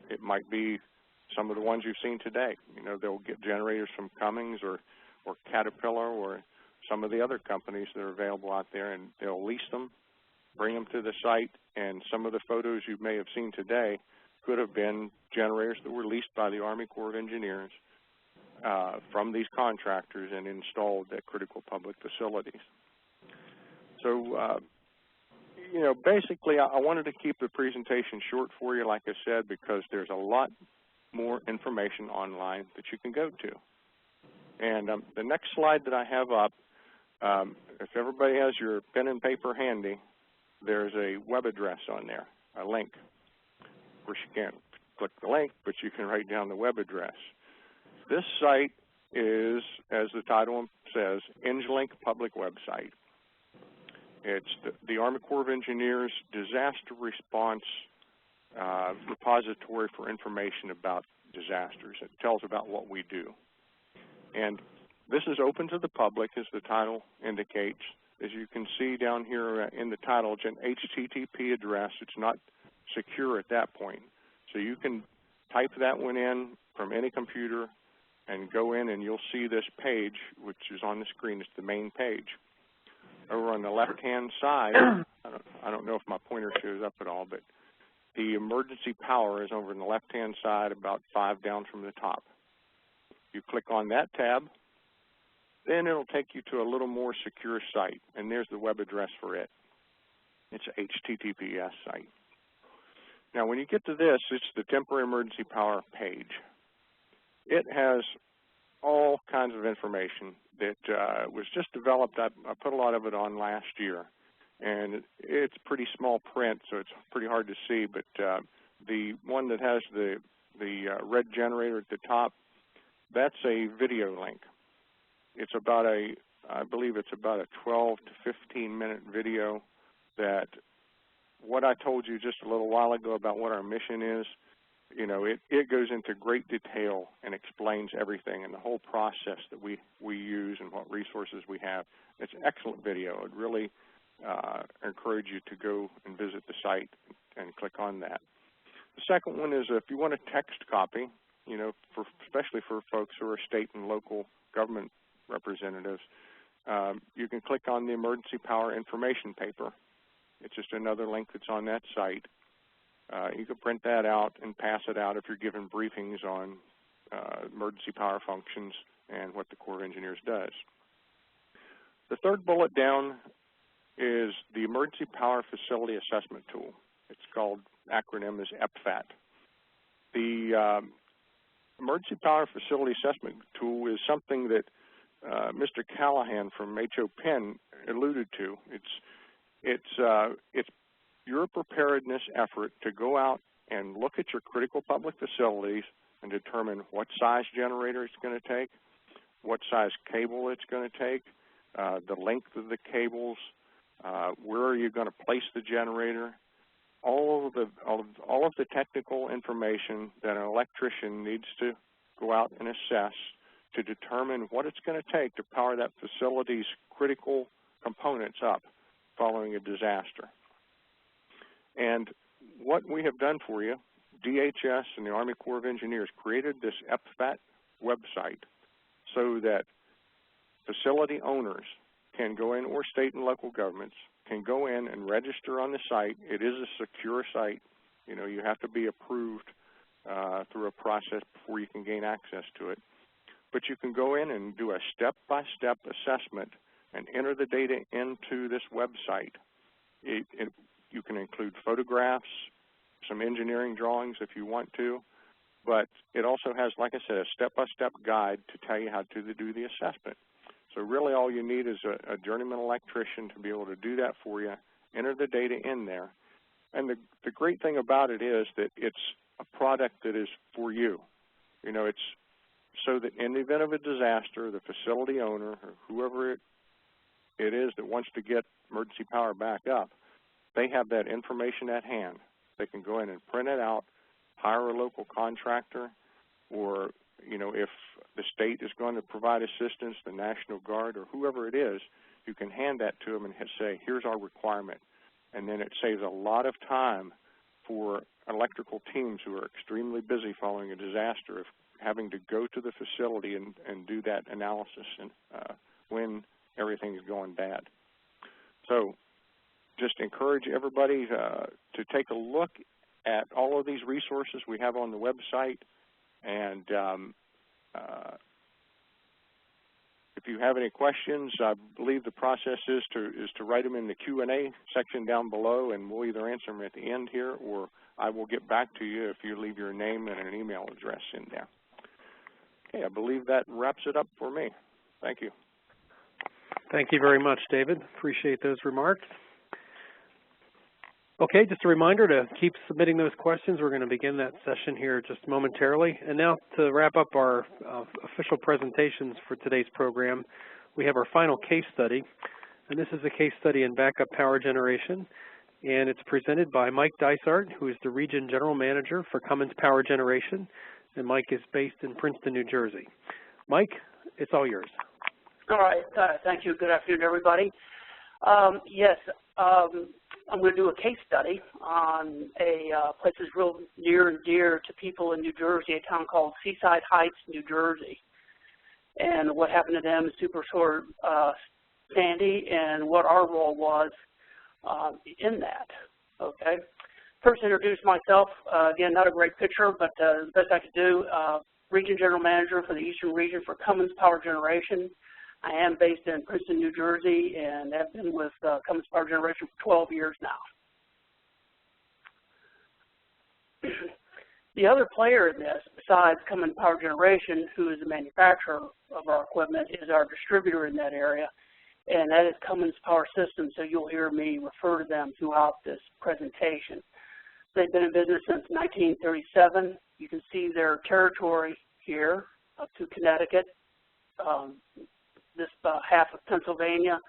It might be some of the ones you've seen today. They'll get generators from Cummins or Caterpillar or some of the other companies that are available out there, and they'll lease them, bring them to the site, and some of the photos you may have seen today could have been generators that were leased by the Army Corps of Engineers from these contractors and installed at critical public facilities. So, basically, I wanted to keep the presentation short for you, like I said, because there's a lot more information online that you can go to. And the next slide that I have up, if everybody has your pen and paper handy, there's a web address on there, a link. Of course, you can't click the link, but you can write down the web address. This site is, as the title says, ENGLink public website. It's the Army Corps of Engineers disaster response repository for information about disasters. It tells about what we do. And this is open to the public, as the title indicates. as you can see down here in the title, it's an HTTP address. It's not secure at that point. So you can type that one in from any computer and go in, and you'll see this page, which is on the screen. It's the main page. Over on the left-hand side, I don't know if my pointer shows up at all, but the emergency power is over on the left-hand side, about 5 down from the top. You click on that tab, then it'll take you to a little more secure site, and there's the web address for it. It's an HTTPS site. Now, when you get to this, it's the temporary emergency power page. It has all kinds of information that was just developed. I put a lot of it on last year, and it's pretty small print, so it's pretty hard to see, but the one that has the red generator at the top, that's a video link. It's about I believe it's about a 12 to 15-minute video that what I told you just a little while ago about what our mission is, you know, it goes into great detail and explains everything and the whole process that we use and what resources we have. It's an excellent video. I'd really encourage you to go and visit the site and click on that. The second one is if you want a text copy, you know, especially for folks who are state and local government representatives, you can click on the emergency power information paper. It's just another link that's on that site. You can print that out and pass it out if you're given briefings on emergency power functions and what the Corps of Engineers does. The third bullet down is the Emergency Power Facility Assessment Tool. It's called, acronym is EPFAT. The Emergency Power Facility Assessment Tool is something that Mr. Callahan from HO Penn alluded to. It's your preparedness effort to go out and look at your critical public facilities and determine what size generator it's going to take, what size cable it's going to take, the length of the cables, where are you going to place the generator, all of the technical information that an electrician needs to go out and assess to determine what it's going to take to power that facility's critical components up following a disaster. And what we have done for you, DHS and the Army Corps of Engineers created this EPFAT website so that facility owners can go in, or state and local governments can go in and register on the site. It is a secure site. You know, you have to be approved through a process before you can gain access to it. But you can go in and do a step-by-step assessment and enter the data into this website. You can include photographs, some engineering drawings if you want to, but it also has, like I said, a step-by-step guide to tell you how to do the assessment. So really all you need is a journeyman electrician to be able to do that for you, enter the data in there. And the great thing about it is that it's a product that is for you. You know, it's so that in the event of a disaster, the facility owner or whoever it is that wants to get emergency power back up, they have that information at hand. They can go in and print it out, hire a local contractor, or, you know, if the state is going to provide assistance, the National Guard or whoever it is, you can hand that to them and say, here's our requirement. And then it saves a lot of time for electrical teams who are extremely busy following a disaster of having to go to the facility and do that analysis and, when everything is going bad. So just encourage everybody to take a look at all of these resources we have on the website. And if you have any questions, I believe the process is to write them in the Q&A section down below, and we'll either answer them at the end here, or I will get back to you if you leave your name and an email address in there. Okay, I believe that wraps it up for me. Thank you. Thank you very much, David. Appreciate those remarks. Okay, just a reminder to keep submitting those questions. We're going to begin that session here just momentarily. And now to wrap up our official presentations for today's program, we have our final case study. And this is a case study in backup power generation. And it's presented by Mike Dysart, who is the Region General Manager for Cummins Power Generation. And Mike is based in Princeton, New Jersey. Mike, it's all yours. All right. Thank you. Good afternoon, everybody. Yes, I'm going to do a case study on a place that's real near and dear to people in New Jersey, a town called Seaside Heights, New Jersey. And what happened to them is Superstorm Sandy and what our role was in that, okay? First, introduce myself. Again, not a great picture, but the best I could do. Region General Manager for the Eastern Region for Cummins Power Generation. I am based in Princeton, New Jersey, and have been with Cummins Power Generation for 12 years now. The other player in this, besides Cummins Power Generation, who is the manufacturer of our equipment, is our distributor in that area, and that is Cummins Power Systems, so you'll hear me refer to them throughout this presentation. They've been in business since 1937. You can see their territory here up to Connecticut, this half of Pennsylvania,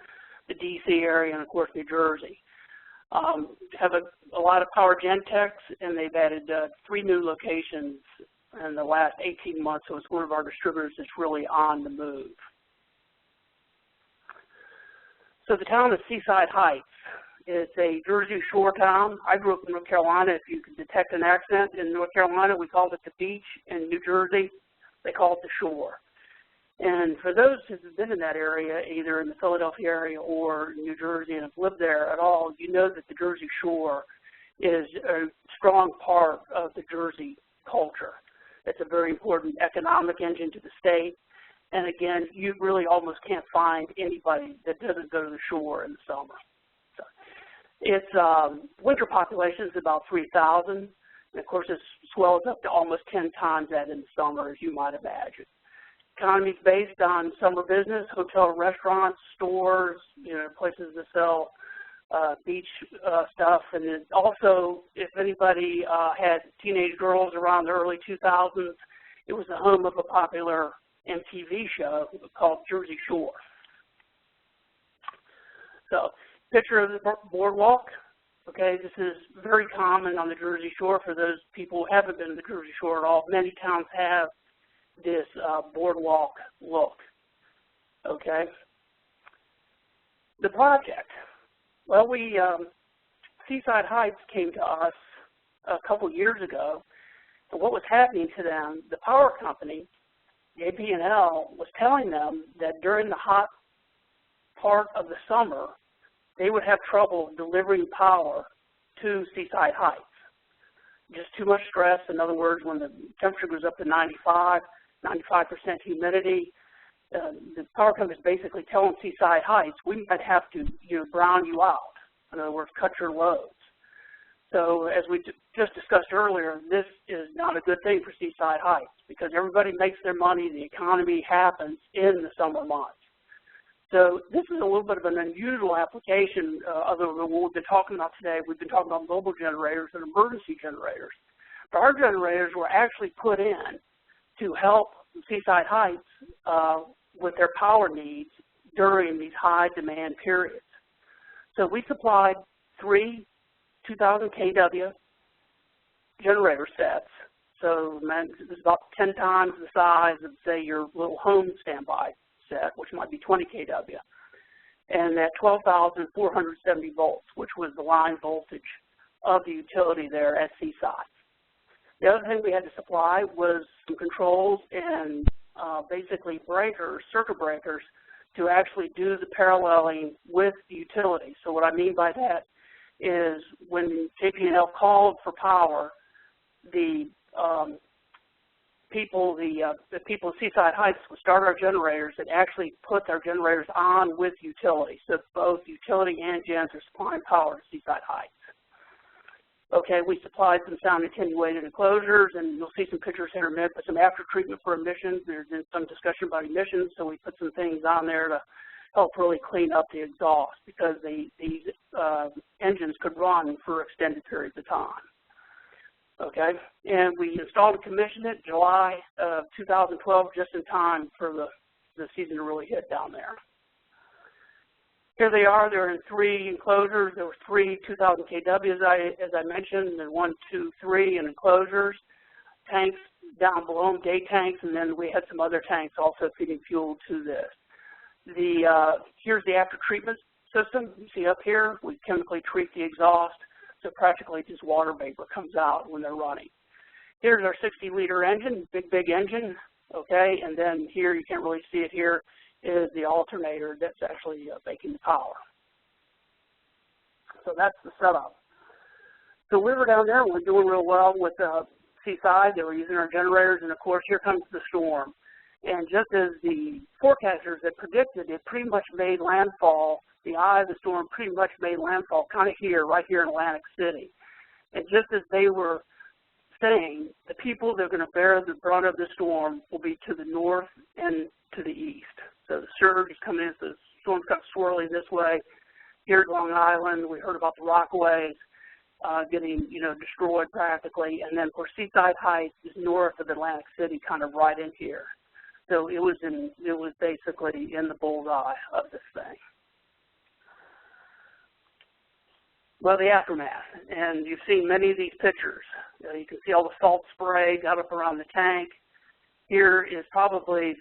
the D.C. area, and of course New Jersey. Have a lot of power Gensets, and they've added 3 new locations in the last 18 months, so it's one of our distributors that's really on the move. So the town of Seaside Heights is a Jersey Shore town. I grew up in North Carolina. If you can detect an accent in North Carolina, we called it the beach. In New Jersey, they call it the shore. And for those who have been in that area, either in the Philadelphia area or New Jersey and have lived there at all, you know that the Jersey Shore is a strong part of the Jersey culture. It's a very important economic engine to the state. And again, you really almost can't find anybody that doesn't go to the shore in the summer. So its winter population is about 3,000. And of course, it swells up to almost 10 times that in the summer, as you might imagine. Economy is based on summer business, hotel, restaurants, stores, places that sell beach stuff. And then also, if anybody had teenage girls around the early 2000s, it was the home of a popular MTV show called Jersey Shore. So, picture of the boardwalk. Okay, this is very common on the Jersey Shore for those people who haven't been to the Jersey Shore at all. Many towns have this boardwalk look, okay? The project, well, Seaside Heights came to us a couple years ago, and what was happening to them, the power company, the AP&L, was telling them that during the hot part of the summer, they would have trouble delivering power to Seaside Heights. Just too much stress. In other words, when the temperature goes up to 95% humidity, the power company is basically telling Seaside Heights, we might have to brown you out. In other words, cut your loads. So as we just discussed earlier, this is not a good thing for Seaside Heights because everybody makes their money, the economy happens in the summer months. So this is a little bit of an unusual application other than what we've been talking about today. We've been talking about mobile generators and emergency generators. But our generators were actually put in to help Seaside Heights with their power needs during these high demand periods. So we supplied 3 2,000 kW generator sets. So this is about 10 times the size of, say, your little home standby set, which might be 20 kW. And at 12,470 volts, which was the line voltage of the utility there at Seaside. The other thing we had to supply was some controls and basically breakers, circuit breakers, to actually do the paralleling with the utility. So what I mean by that is when JP&L called for power, the people at Seaside Heights would start our generators and actually put their generators on with utility. So both utility and gens are supplying power to Seaside Heights. Okay, we supplied some sound attenuated enclosures, and you'll see some pictures here in a minute, but some after treatment for emissions. There's been some discussion about emissions, so we put some things on there to help really clean up the exhaust because these engines could run for extended periods of time. Okay, and we installed and commissioned it July of 2012, just in time for the season to really hit down there. Here they are. They're in 3 enclosures. There were 3 2,000 kW, as I mentioned, and 1, 2, 3 in enclosures. Tanks down below them, day tanks, and then we had some other tanks also feeding fuel to this. Here's the after treatment system. You see up here, we chemically treat the exhaust, so practically just water vapor comes out when they're running. Here's our 60-liter engine, big engine, okay, and then here, you can't really see it here, is the alternator that's actually making the power. So that's the setup. So we were down there, and we're doing real well with Seaside. They were using our generators, and of course, here comes the storm. And just as the forecasters had predicted, it pretty much made landfall. The eye of the storm pretty much made landfall kind of here, right here in Atlantic City. And just as they were saying, the people that are going to bear the brunt of the storm will be to the north and to the east. So the surge is coming in, so the storm's kind of swirling this way. Here's Long Island. We heard about the Rockaways getting, destroyed practically. And then, of course, Seaside Heights is north of Atlantic City, kind of right in here. So it was basically in the bullseye of this thing. Well, the aftermath, and you've seen many of these pictures. You can see all the salt spray got up around the tank. Here is probably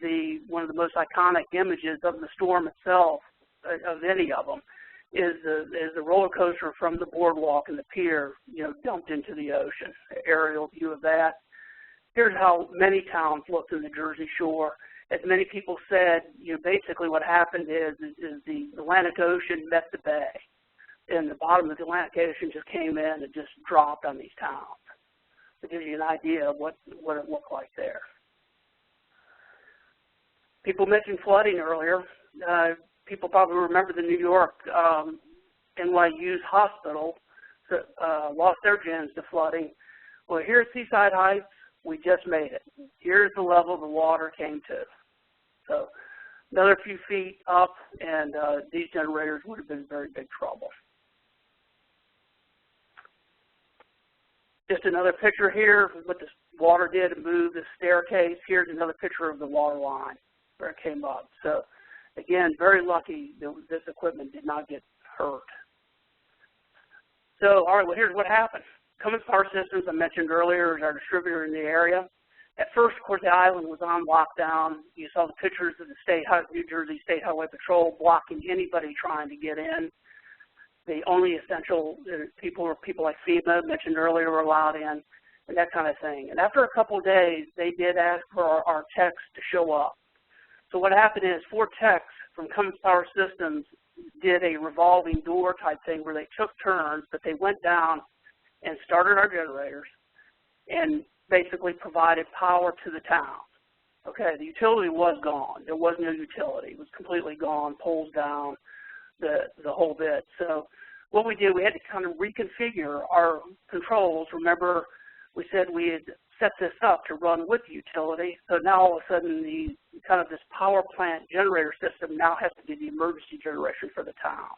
one of the most iconic images of the storm itself, of any of them, is the roller coaster from the boardwalk and the pier, dumped into the ocean. An aerial view of that. Here's how many towns looked in the Jersey Shore. As many people said, basically what happened is the Atlantic Ocean met the bay, and the bottom of the Atlantic Ocean just came in and just dropped on these towns. To give you an idea of what it looked like there. People mentioned flooding earlier. People probably remember the New York NYU's hospital lost their gens to flooding. Well, here at Seaside Heights, we just made it. Here's the level the water came to. So another few feet up, and these generators would have been in very big trouble. Just another picture here of what the water did to move the staircase. Here's another picture of the water line where it came up. So again, very lucky that this equipment did not get hurt. So, all right, well, here's what happened. Cummins Power Systems, I mentioned earlier, is our distributor in the area. At first, of course, the island was on lockdown. You saw the pictures of the New Jersey State Highway Patrol blocking anybody trying to get in. The only essential people were people like FEMA, mentioned earlier, were allowed in, and that kind of thing. And after a couple of days, they did ask for our techs to show up. So what happened is 4 techs from Cummins Power Systems did a revolving door type thing where they took turns, but they went down and started our generators and basically provided power to the town. Okay, the utility was gone. There was no utility. It was completely gone, poles down, the whole bit. So what we did, we had to kind of reconfigure our controls. Remember, we said we had set this up to run with the utility. So now all of a sudden the kind of this power plant generator system now has to be the emergency generation for the town.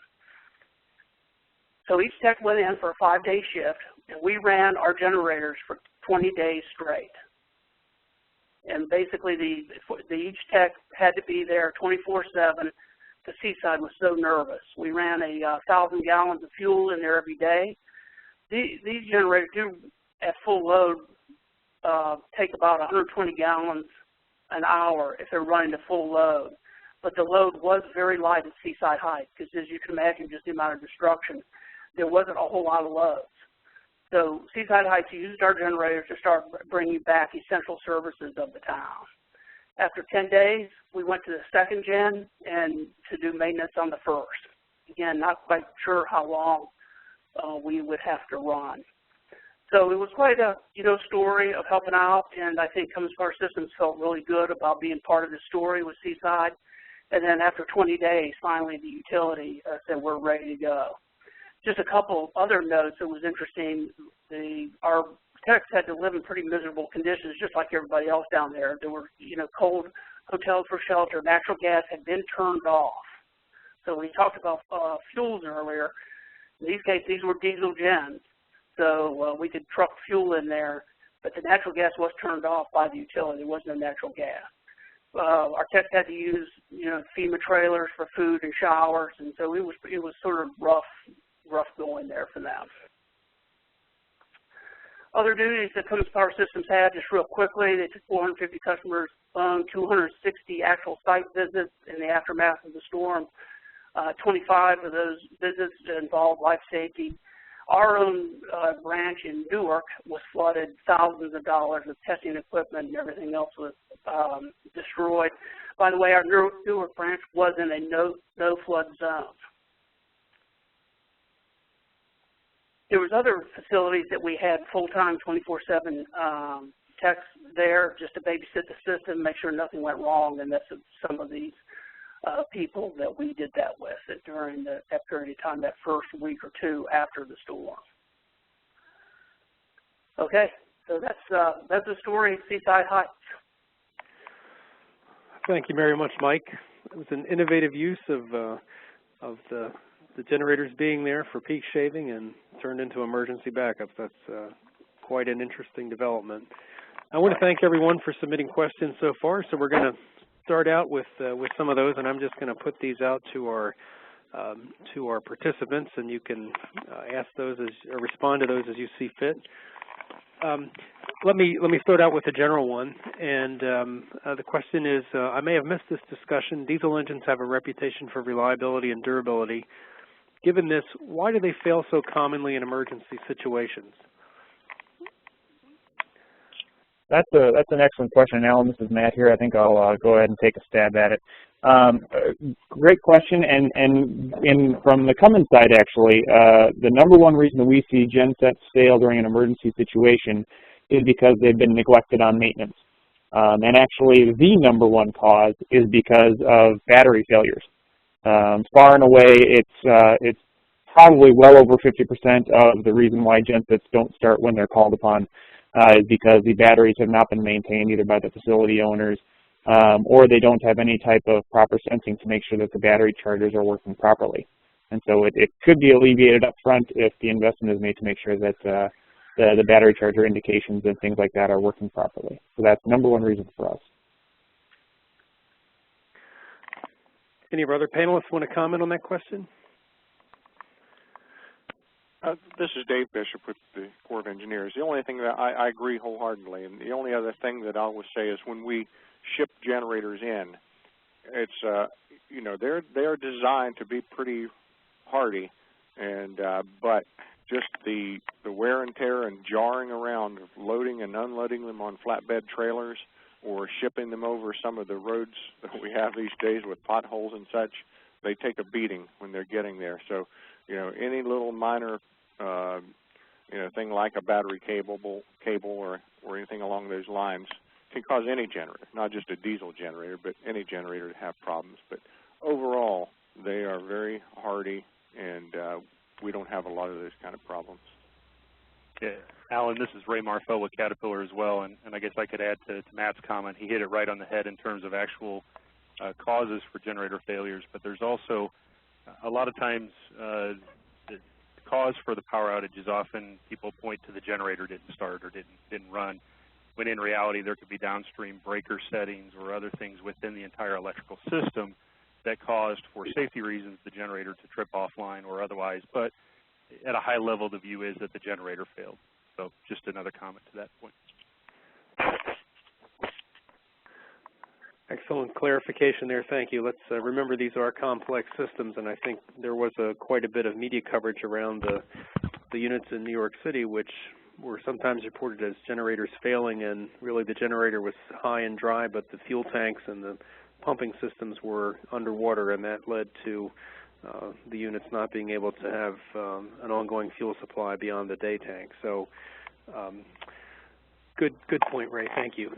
So each tech went in for a 5-day shift, and we ran our generators for 20 days straight. And basically each tech had to be there 24/7. The Seaside was so nervous. We ran 1,000 gallons of fuel in there every day. These generators do, at full load, take about 120 gallons an hour if they're running to full load. But the load was very light at Seaside Heights because, as you can imagine, just the amount of destruction, there wasn't a whole lot of loads. So Seaside Heights used our generators to start bringing back essential services of the town. After 10 days, we went to the second gen and to do maintenance on the first. Again, not quite sure how long we would have to run. So it was quite a story of helping out, and I think Cummins Power Systems felt really good about being part of the story with Seaside. And then after 20 days, finally the utility said we're ready to go. Just a couple other notes that was interesting. Our techs had to live in pretty miserable conditions, just like everybody else down there. There were, cold hotels for shelter. Natural gas had been turned off. So we talked about fuels earlier. In these cases, these were diesel gens. So we could truck fuel in there, but the natural gas was turned off by the utility. There was no natural gas. Our techs had to use, FEMA trailers for food and showers, and so it was sort of rough going there for them. Other duties that Cummins Power Systems had, just real quickly, they took 450 customers on 260 actual site visits in the aftermath of the storm. 25 of those visits involved life safety. Our own branch in Newark was flooded. Thousands of dollars of testing equipment and everything else was destroyed. By the way, our Newark branch was in a no-flood zone. There was other facilities that we had full-time 24/7 techs there just to babysit the system, make sure nothing went wrong, and that's some of these people that we did that with during that period of time, that first week or two after the storm. Okay, so that's the story of Seaside Heights. Thank you very much, Mike. It was an innovative use of the generators being there for peak shaving and turned into emergency backups. That's quite an interesting development. I want to thank everyone for submitting questions so far. So we're going to start out with some of those, and I'm just going to put these out to our participants, and you can ask those or respond to those as you see fit. Let me start out with a general one, and the question is, I may have missed this discussion. Diesel engines have a reputation for reliability and durability. Given this, why do they fail so commonly in emergency situations? That's an excellent question, Alan. This is Matt here. I think I'll go ahead and take a stab at it. Great question, and from the Cummins side, actually, the number one reason that we see gensets fail during an emergency situation is because they've been neglected on maintenance. And actually, the number one cause is because of battery failures. Far and away, it's probably well over 50% of the reason why gensets don't start when they're called upon. Is because the batteries have not been maintained either by the facility owners or they don't have any type of proper sensing to make sure that the battery chargers are working properly. And so it could be alleviated up front if the investment is made to make sure that the battery charger indications and things like that are working properly. So that's number one reason for us. Any of our other panelists want to comment on that question? This is Dave Bishop with the Corps of Engineers. The only thing that I agree wholeheartedly, and the only other thing that I would say is when we ship generators in, it's you know, they're designed to be pretty hardy, and but just the wear and tear and jarring around of loading and unloading them on flatbed trailers or shipping them over some of the roads that we have these days with potholes and such, they take a beating when they're getting there. So, you know, any little minor you know, thing like a battery cable or anything along those lines can cause any generator, not just a diesel generator, but any generator to have problems. But overall, they are very hardy, and we don't have a lot of those kind of problems. Yeah, Alan, this is Ray Marfell with Caterpillar as well, and I guess I could add to Matt's comment. He hit it right on the head in terms of actual causes for generator failures, but there's also a lot of times the cause for the power outage is often people point to the generator didn't start or didn't run, when in reality there could be downstream breaker settings or other things within the entire electrical system that caused, for safety reasons, the generator to trip offline or otherwise. But at a high level, the view is that the generator failed. So just another comment to that point. Excellent clarification there. Thank you. Let's remember these are complex systems, and I think there was quite a bit of media coverage around the units in New York City, which were sometimes reported as generators failing, and really the generator was high and dry, but the fuel tanks and the pumping systems were underwater, and that led to the units not being able to have an ongoing fuel supply beyond the day tank. So good point, Ray. Thank you.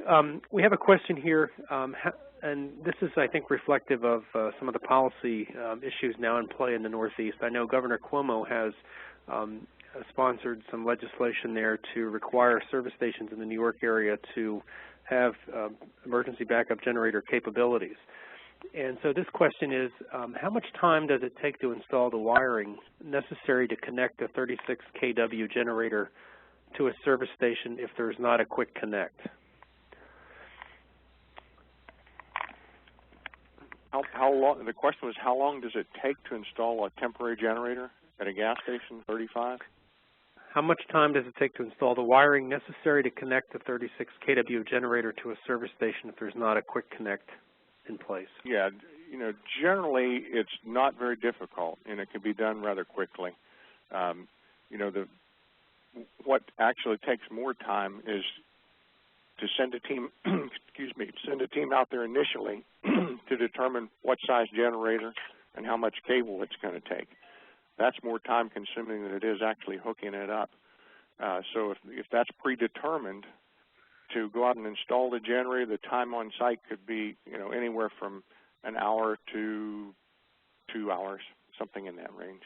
We have a question here, and this is, I think, reflective of some of the policy issues now in play in the Northeast. I know Governor Cuomo has sponsored some legislation there to require service stations in the New York area to have emergency backup generator capabilities. And so this question is, how much time does it take to install the wiring necessary to connect a 36 kW generator to a service station if there's not a quick connect? How long? The question was, how long does it take to install a temporary generator at a gas station, 35? How much time does it take to install the wiring necessary to connect a 36 kW generator to a service station if there's not a quick connect in place? Yeah, you know, generally it's not very difficult, and it can be done rather quickly. You know, what actually takes more time is to send a team, excuse me, send a team out there initially to determine what size generator and how much cable it's going to take. That's more time consuming than it is actually hooking it up. So if that's predetermined, to go out and install the generator, the time on site could be, you know, anywhere from an hour to 2 hours, something in that range.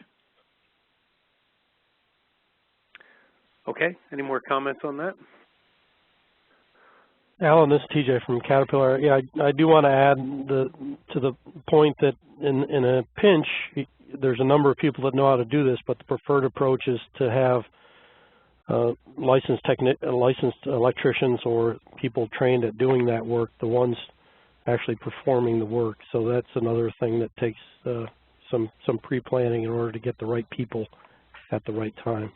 Okay, any more comments on that? Alan, this is TJ from Caterpillar. Yeah, I do want to add to the point that in a pinch, there's a number of people that know how to do this, but the preferred approach is to have licensed electricians or people trained at doing that work, the ones actually performing the work. So that's another thing that takes some pre-planning in order to get the right people at the right time.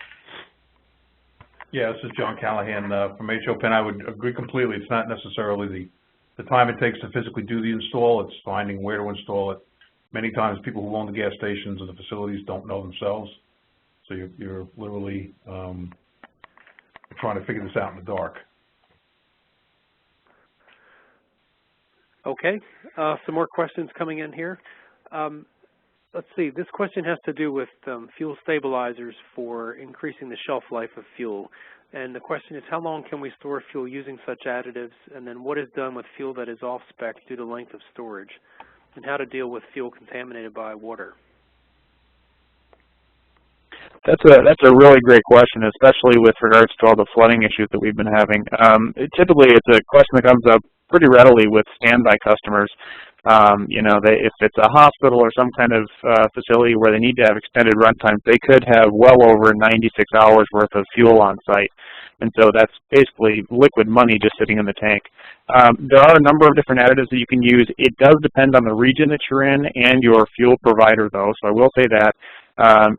Yeah, this is John Callahan from HOPEN. I would agree completely. It's not necessarily the time it takes to physically do the install. It's finding where to install it. Many times people who own the gas stations or the facilities don't know themselves. So you're literally trying to figure this out in the dark. Okay, some more questions coming in here. Let's see, this question has to do with fuel stabilizers for increasing the shelf life of fuel. And the question is, how long can we store fuel using such additives? And then what is done with fuel that is off-spec due to length of storage? And how to deal with fuel contaminated by water? That's a really great question, especially with regards to all the flooding issues that we've been having. Typically, it's a question that comes up pretty readily with standby customers. You know, if it's a hospital or some kind of facility where they need to have extended run times, they could have well over 96 hours worth of fuel on site. And so that's basically liquid money just sitting in the tank. There are a number of different additives that you can use. It does depend on the region that you're in and your fuel provider, though, so I will say that.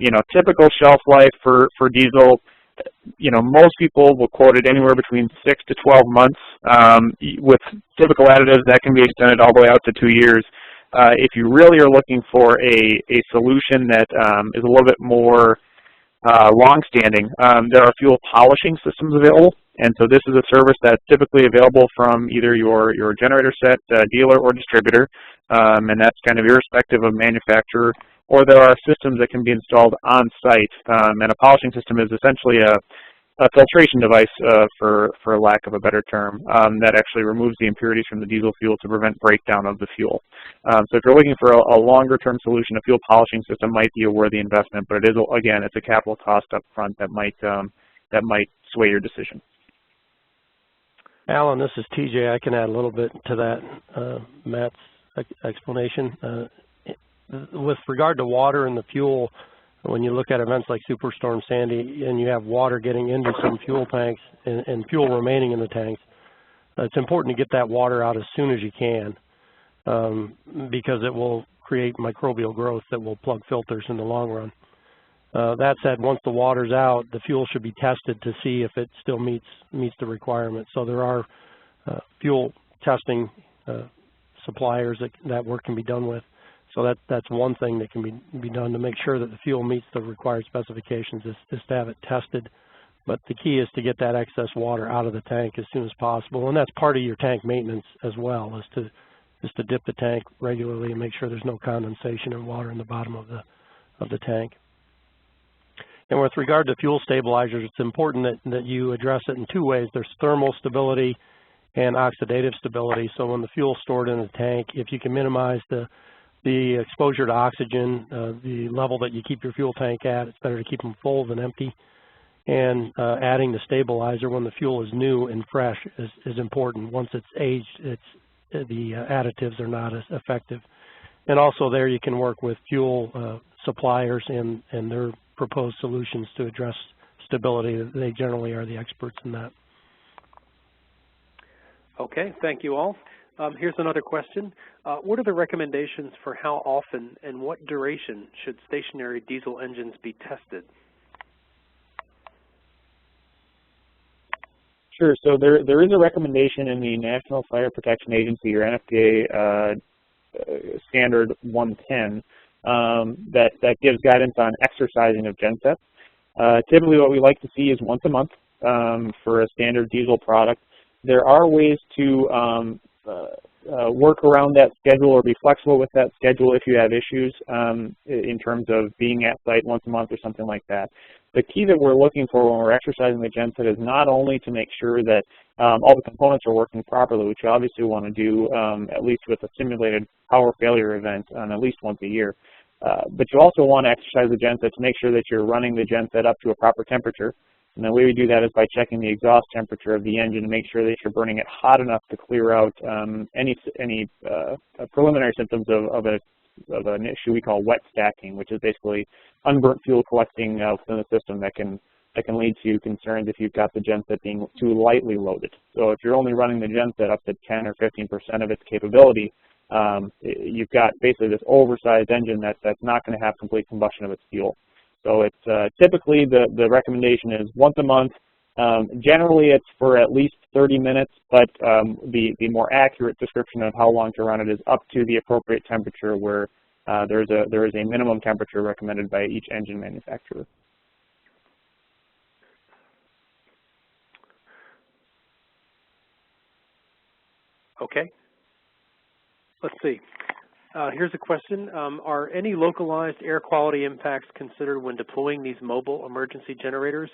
You know, typical shelf life for diesel, you know, most people will quote it anywhere between 6 to 12 months. With typical additives, that can be extended all the way out to 2 years. If you really are looking for a solution that is a little bit more long-standing, there are fuel polishing systems available. And so this is a service that's typically available from either your generator set dealer or distributor, and that's kind of irrespective of manufacturer. Or there are systems that can be installed on site, and a polishing system is essentially a filtration device, for lack of a better term, that actually removes the impurities from the diesel fuel to prevent breakdown of the fuel. So if you're looking for a longer-term solution, a fuel polishing system might be a worthy investment, but it is, again, it's a capital cost up front that might sway your decision. Alan, this is TJ. I can add a little bit to that, Matt's explanation. With regard to water and the fuel, when you look at events like Superstorm Sandy and you have water getting into some fuel tanks and fuel remaining in the tanks, it's important to get that water out as soon as you can, because it will create microbial growth that will plug filters in the long run. That said, once the water's out, the fuel should be tested to see if it still meets the requirements. So there are fuel testing suppliers that work can be done with. So that's one thing that can be done to make sure that the fuel meets the required specifications is to have it tested. But the key is to get that excess water out of the tank as soon as possible, and that's part of your tank maintenance as well, is to dip the tank regularly and make sure there's no condensation and water in the bottom of the tank. And with regard to fuel stabilizers, it's important that you address it in two ways. There's thermal stability and oxidative stability. So when the fuel's stored in the tank, if you can minimize the exposure to oxygen, the level that you keep your fuel tank at, it's better to keep them full than empty. And adding the stabilizer when the fuel is new and fresh is important. Once it's aged, the additives are not as effective. And also there you can work with fuel suppliers and their proposed solutions to address stability. They generally are the experts in that. Okay, thank you all. Here's another question. What are the recommendations for how often and what duration should stationary diesel engines be tested? Sure. So there is a recommendation in the National Fire Protection Agency, or NFPA, standard 110 that gives guidance on exercising of gensets. Typically what we like to see is once a month for a standard diesel product. There are ways to work around that schedule or be flexible with that schedule if you have issues in terms of being at site once a month or something like that. The key that we're looking for when we're exercising the genset is not only to make sure that all the components are working properly, which you obviously want to do at least with a simulated power failure event at least once a year, but you also want to exercise the genset to make sure that you're running the genset up to a proper temperature. And the way we do that is by checking the exhaust temperature of the engine to make sure that you're burning it hot enough to clear out any preliminary symptoms of an issue we call wet stacking, which is basically unburnt fuel collecting within the system that can lead to concerns if you've got the genset being too lightly loaded. So if you're only running the genset up to 10 or 15% of its capability, you've got basically this oversized engine that's not going to have complete combustion of its fuel. So it's typically the recommendation is once a month. Generally it's for at least 30 minutes, but the more accurate description of how long to run it is up to the appropriate temperature, where there is a minimum temperature recommended by each engine manufacturer. Okay. Let's see. Here's a question. Are any localized air quality impacts considered when deploying these mobile emergency generators?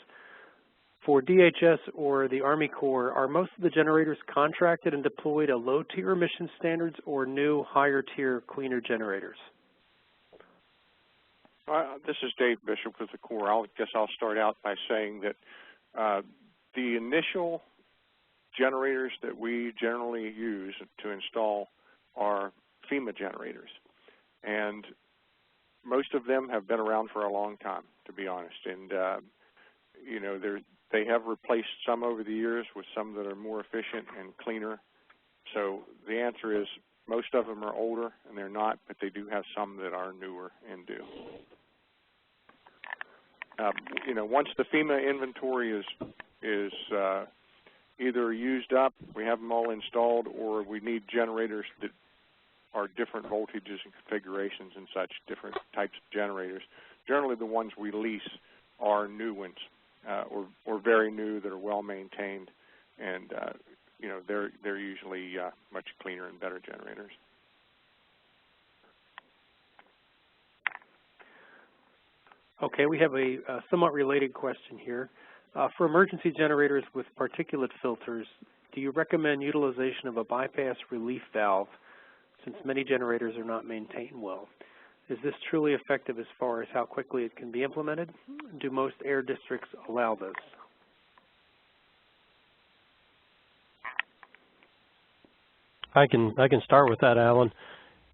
For DHS or the Army Corps, are most of the generators contracted and deployed to low-tier emission standards or new, higher-tier, cleaner generators? This is Dave Bishop with the Corps. I guess I'll start out by saying that the initial generators that we generally use to install are FEMA generators, and most of them have been around for a long time, to be honest. And you know, they have replaced some over the years with some that are more efficient and cleaner. So the answer is most of them are older, and they're not, but they do have some that are newer and do. You know, once the FEMA inventory is either used up, we have them all installed, or we need generators that are different voltages and configurations and such, different types of generators. Generally, the ones we lease are new ones, or very new that are well maintained, and you know, they're usually much cleaner and better generators. Okay, we have a somewhat related question here. For emergency generators with particulate filters, do you recommend utilization of a bypass relief valve, since many generators are not maintained well? Is this truly effective as far as how quickly it can be implemented? Do most air districts allow this? I can start with that, Alan.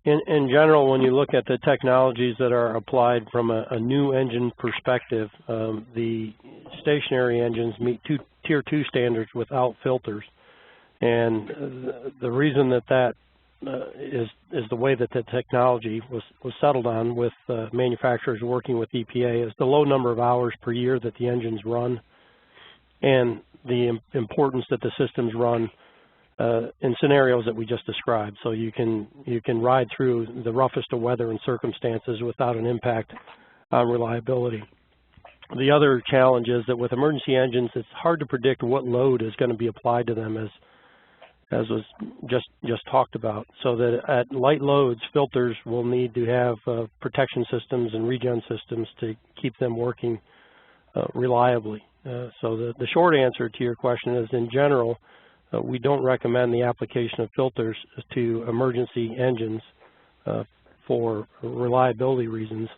In general, when you look at the technologies that are applied from a new engine perspective, the stationary engines meet Tier 2 standards without filters. And the reason that is the way that the technology was settled on with manufacturers working with EPA is the low number of hours per year that the engines run, and the importance that the systems run in scenarios that we just described. So you can ride through the roughest of weather and circumstances without an impact on reliability. The other challenge is that with emergency engines, it's hard to predict what load is going to be applied to them, as was just talked about. So that at light loads, filters will need to have protection systems and regen systems to keep them working reliably. So the short answer to your question is, in general, we don't recommend the application of filters to emergency engines for reliability reasons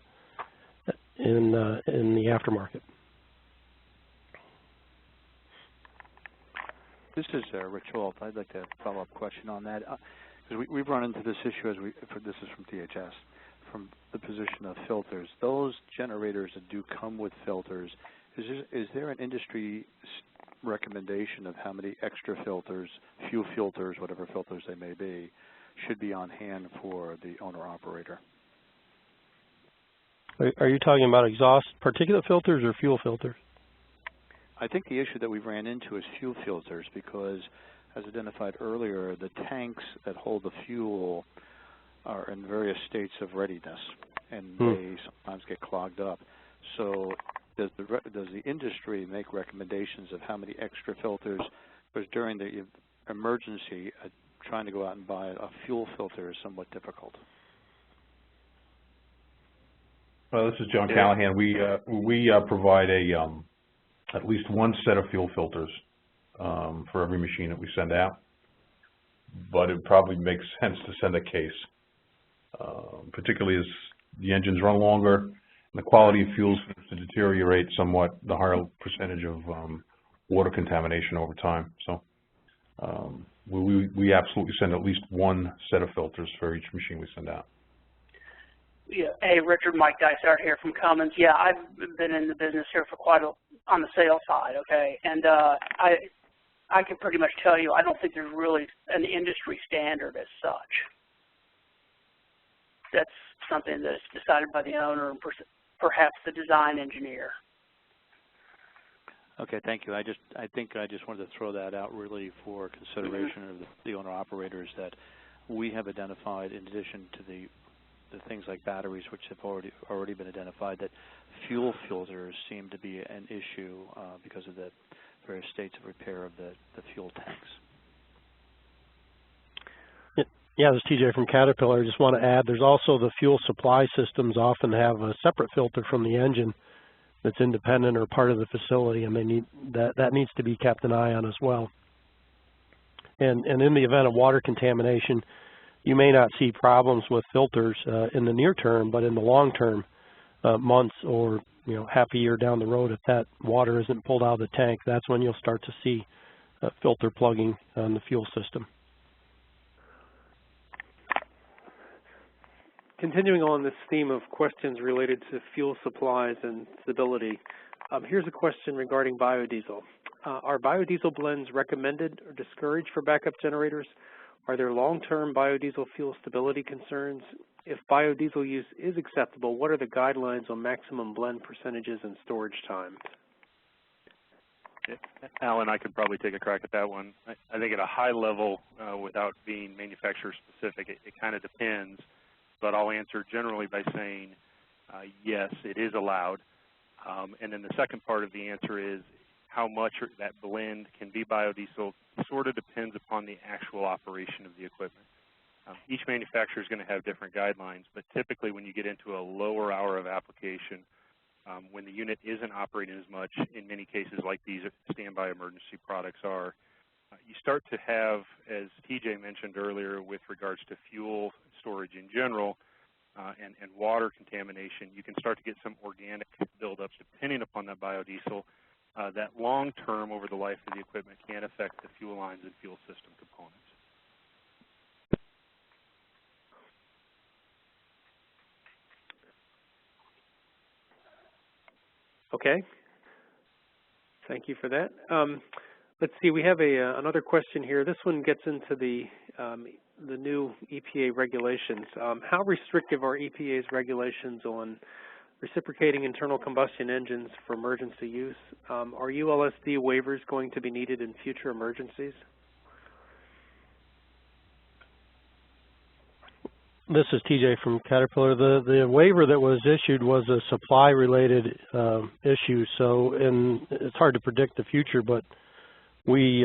in the aftermarket. This is Rich Wolf. I'd like to follow up question on that, because we've run into this issue this is from DHS, from the position of filters. Those generators that do come with filters, is there an industry recommendation of how many extra filters, few filters, whatever filters they may be, should be on hand for the owner-operator? Are you talking about exhaust particulate filters or fuel filters? I think the issue that we ran into is fuel filters, because, as identified earlier, the tanks that hold the fuel are in various states of readiness, and they sometimes get clogged up. So does the industry make recommendations of how many extra filters? Because during the emergency, trying to go out and buy a fuel filter is somewhat difficult. Well, this is John Callahan. We provide at least one set of fuel filters for every machine that we send out, but it probably makes sense to send a case, particularly as the engines run longer and the quality of fuels seems to deteriorate somewhat, the higher percentage of water contamination over time. So we absolutely send at least one set of filters for each machine we send out. Yeah. Hey, Richard, Mike Dysart here from Cummins. Yeah, I've been in the business here for quite on the sales side, okay, and I can pretty much tell you I don't think there's really an industry standard as such. That's something that's decided by the owner and perhaps the design engineer. Okay, thank you. I think I just wanted to throw that out really for consideration of the owner-operators, that we have identified, in addition to the things like batteries, which have already been identified, that fuel filters seem to be an issue because of the various states of repair of the fuel tanks. Yeah, this is TJ from Caterpillar. I just want to add, there's also the fuel supply systems often have a separate filter from the engine that's independent or part of the facility, and they need that needs to be kept an eye on as well. And in the event of water contamination, you may not see problems with filters in the near term, but in the long term, months or half a year down the road, if that water isn't pulled out of the tank, that's when you'll start to see filter plugging on the fuel system. Continuing on this theme of questions related to fuel supplies and stability, here's a question regarding biodiesel. Are biodiesel blends recommended or discouraged for backup generators? Are there long-term biodiesel fuel stability concerns? If biodiesel use is acceptable, what are the guidelines on maximum blend percentages and storage times? Alan, I could probably take a crack at that one. I think at a high level, without being manufacturer specific, it kind of depends. But I'll answer generally by saying, yes, it is allowed. And then the second part of the answer is how much that blend can be biodiesel sort of depends upon the actual operation of the equipment. Each manufacturer is going to have different guidelines, but typically when you get into a lower hour of application, when the unit isn't operating as much, in many cases like these standby emergency products are, you start to have, as TJ mentioned earlier with regards to fuel storage in general and water contamination, you can start to get some organic buildups depending upon that biodiesel. That long term over the life of the equipment can affect the fuel lines and fuel system components. Okay. Thank you for that. Let's see. We have another question here. This one gets into the new EPA regulations. How restrictive are EPA's regulations on reciprocating internal combustion engines for emergency use? Are ULSD waivers going to be needed in future emergencies? This is TJ from Caterpillar. The waiver that was issued was a supply-related issue, so it's hard to predict the future, but we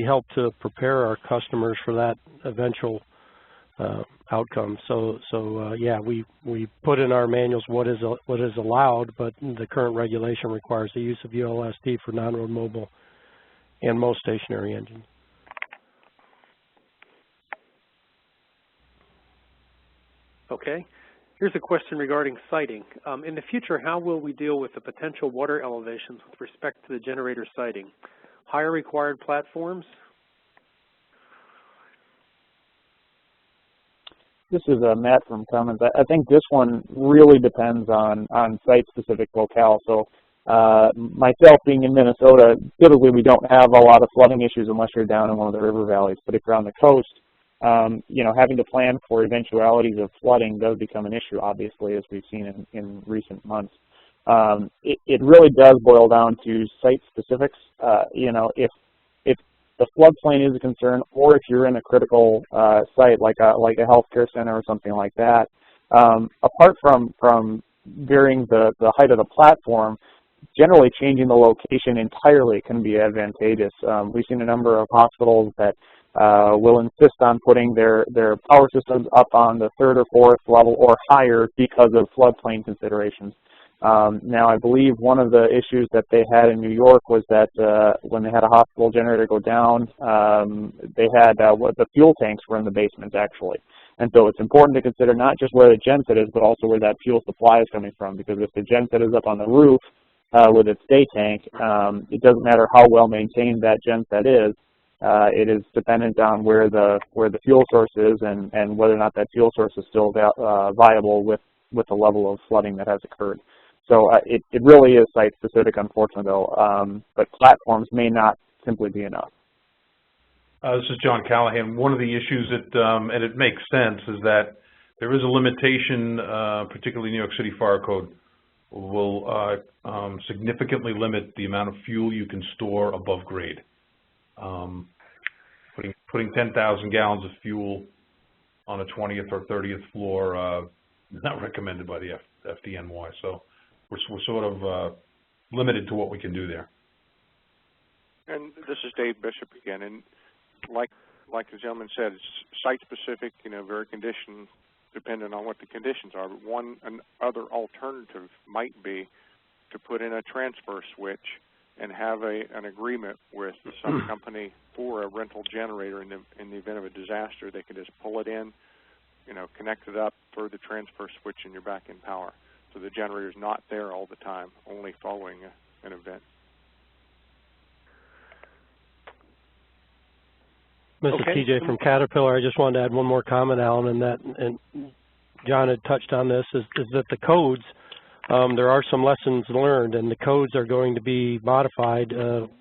help to prepare our customers for that eventual outcome. So yeah, we put in our manuals what is allowed, but the current regulation requires the use of ULSD for non-road mobile and most stationary engines. Okay. Here's a question regarding sighting. In the future, how will we deal with the potential water elevations with respect to the generator sighting? Higher required platforms? This is Matt from Cummins. I think this one really depends on site-specific locale. So myself being in Minnesota, typically we don't have a lot of flooding issues unless you're down in one of the river valleys. But if you're on the coast, having to plan for eventualities of flooding does become an issue, obviously, as we've seen in recent months. It really does boil down to site specifics. If the floodplain is a concern, or if you're in a critical site like a healthcare center or something like that, apart from varying the height of the platform, generally changing the location entirely can be advantageous. We've seen a number of hospitals that will insist on putting their power systems up on the 3rd or 4th level or higher because of floodplain considerations. Now, I believe one of the issues that they had in New York was that when they had a hospital generator go down, they had the fuel tanks were in the basement, actually. And so it's important to consider not just where the genset is, but also where that fuel supply is coming from, because if the genset is up on the roof with its day tank, it doesn't matter how well maintained that genset is. It is dependent on where the fuel source is and whether or not that fuel source is still viable with the level of flooding that has occurred. So it really is site-specific, unfortunately, though, but platforms may not simply be enough. This is John Callahan. One of the issues that, and it makes sense, is that there is a limitation, particularly New York City Fire Code, will significantly limit the amount of fuel you can store above grade. Putting 10,000 gallons of fuel on a 20th or 30th floor not recommended by the FDNY. So we're sort of limited to what we can do there. And this is Dave Bishop again, and like the gentleman said, it's site-specific, very condition dependent on what the conditions are. But another alternative might be to put in a transfer switch and have an agreement with some company for a rental generator in the event of a disaster. They can just pull it in, connect it up, throw the transfer switch, and you're back in power. So the generator's not there all the time, only following an event. This is TJ from Caterpillar. I just wanted to add one more comment, Alan, and John had touched on this, is that the codes, there are some lessons learned, and the codes are going to be modified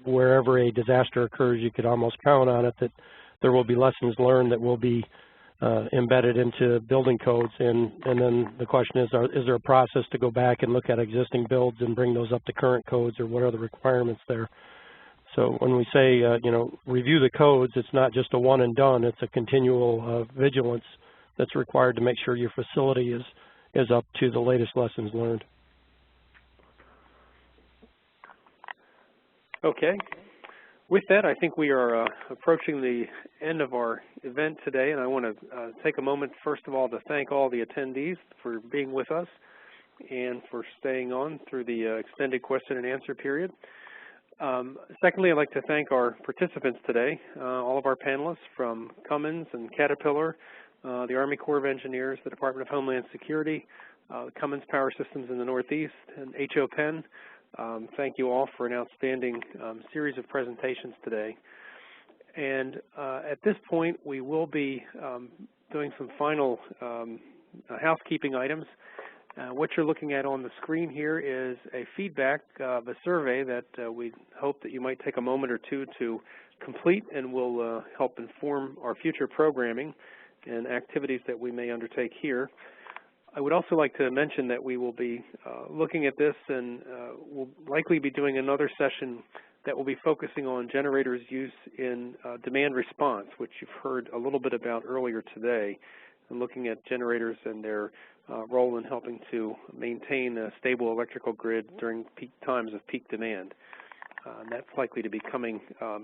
wherever a disaster occurs. You could almost count on it that there will be lessons learned that will be embedded into building codes, and then the question is there a process to go back and look at existing builds and bring those up to current codes, or what are the requirements there? So when we say, review the codes, it's not just a one and done, it's a continual vigilance that's required to make sure your facility is up to the latest lessons learned. Okay. With that, I think we are approaching the end of our event today, and I want to take a moment, first of all, to thank all the attendees for being with us and for staying on through the extended question and answer period. Secondly, I'd like to thank our participants today, all of our panelists from Cummins and Caterpillar, the Army Corps of Engineers, the Department of Homeland Security, Cummins Power Systems in the Northeast, and HO Penn. Thank you all for an outstanding series of presentations today. And at this point, we will be doing some final housekeeping items. What you're looking at on the screen here is a feedback of a survey that we hope that you might take a moment or two to complete, and will help inform our future programming and activities that we may undertake here. I would also like to mention that we will be looking at this, and we'll likely be doing another session that will be focusing on generators' use in demand response, which you've heard a little bit about earlier today, and looking at generators and their role in helping to maintain a stable electrical grid during peak times of peak demand. And that's likely to be coming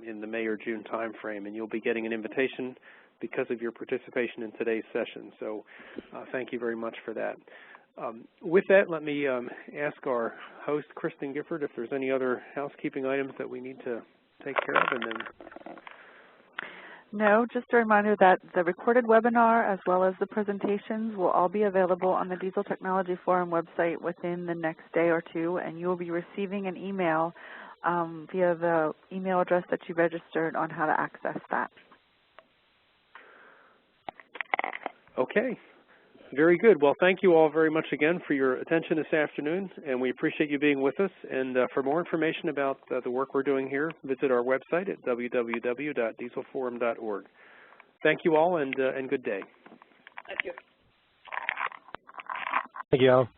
in the May or June timeframe, and you'll be getting an invitation because of your participation in today's session. So thank you very much for that. With that, let me ask our host, Kristen Gifford, if there's any other housekeeping items that we need to take care of, and then... No, just a reminder that the recorded webinar as well as the presentations will all be available on the Diesel Technology Forum website within the next day or two, and you will be receiving an email via the email address that you registered on how to access that. Okay, very good. Well, thank you all very much again for your attention this afternoon, and we appreciate you being with us. And for more information about the work we're doing here, visit our website at www.dieselforum.org. Thank you all, and good day. Thank you. Thank you, Al.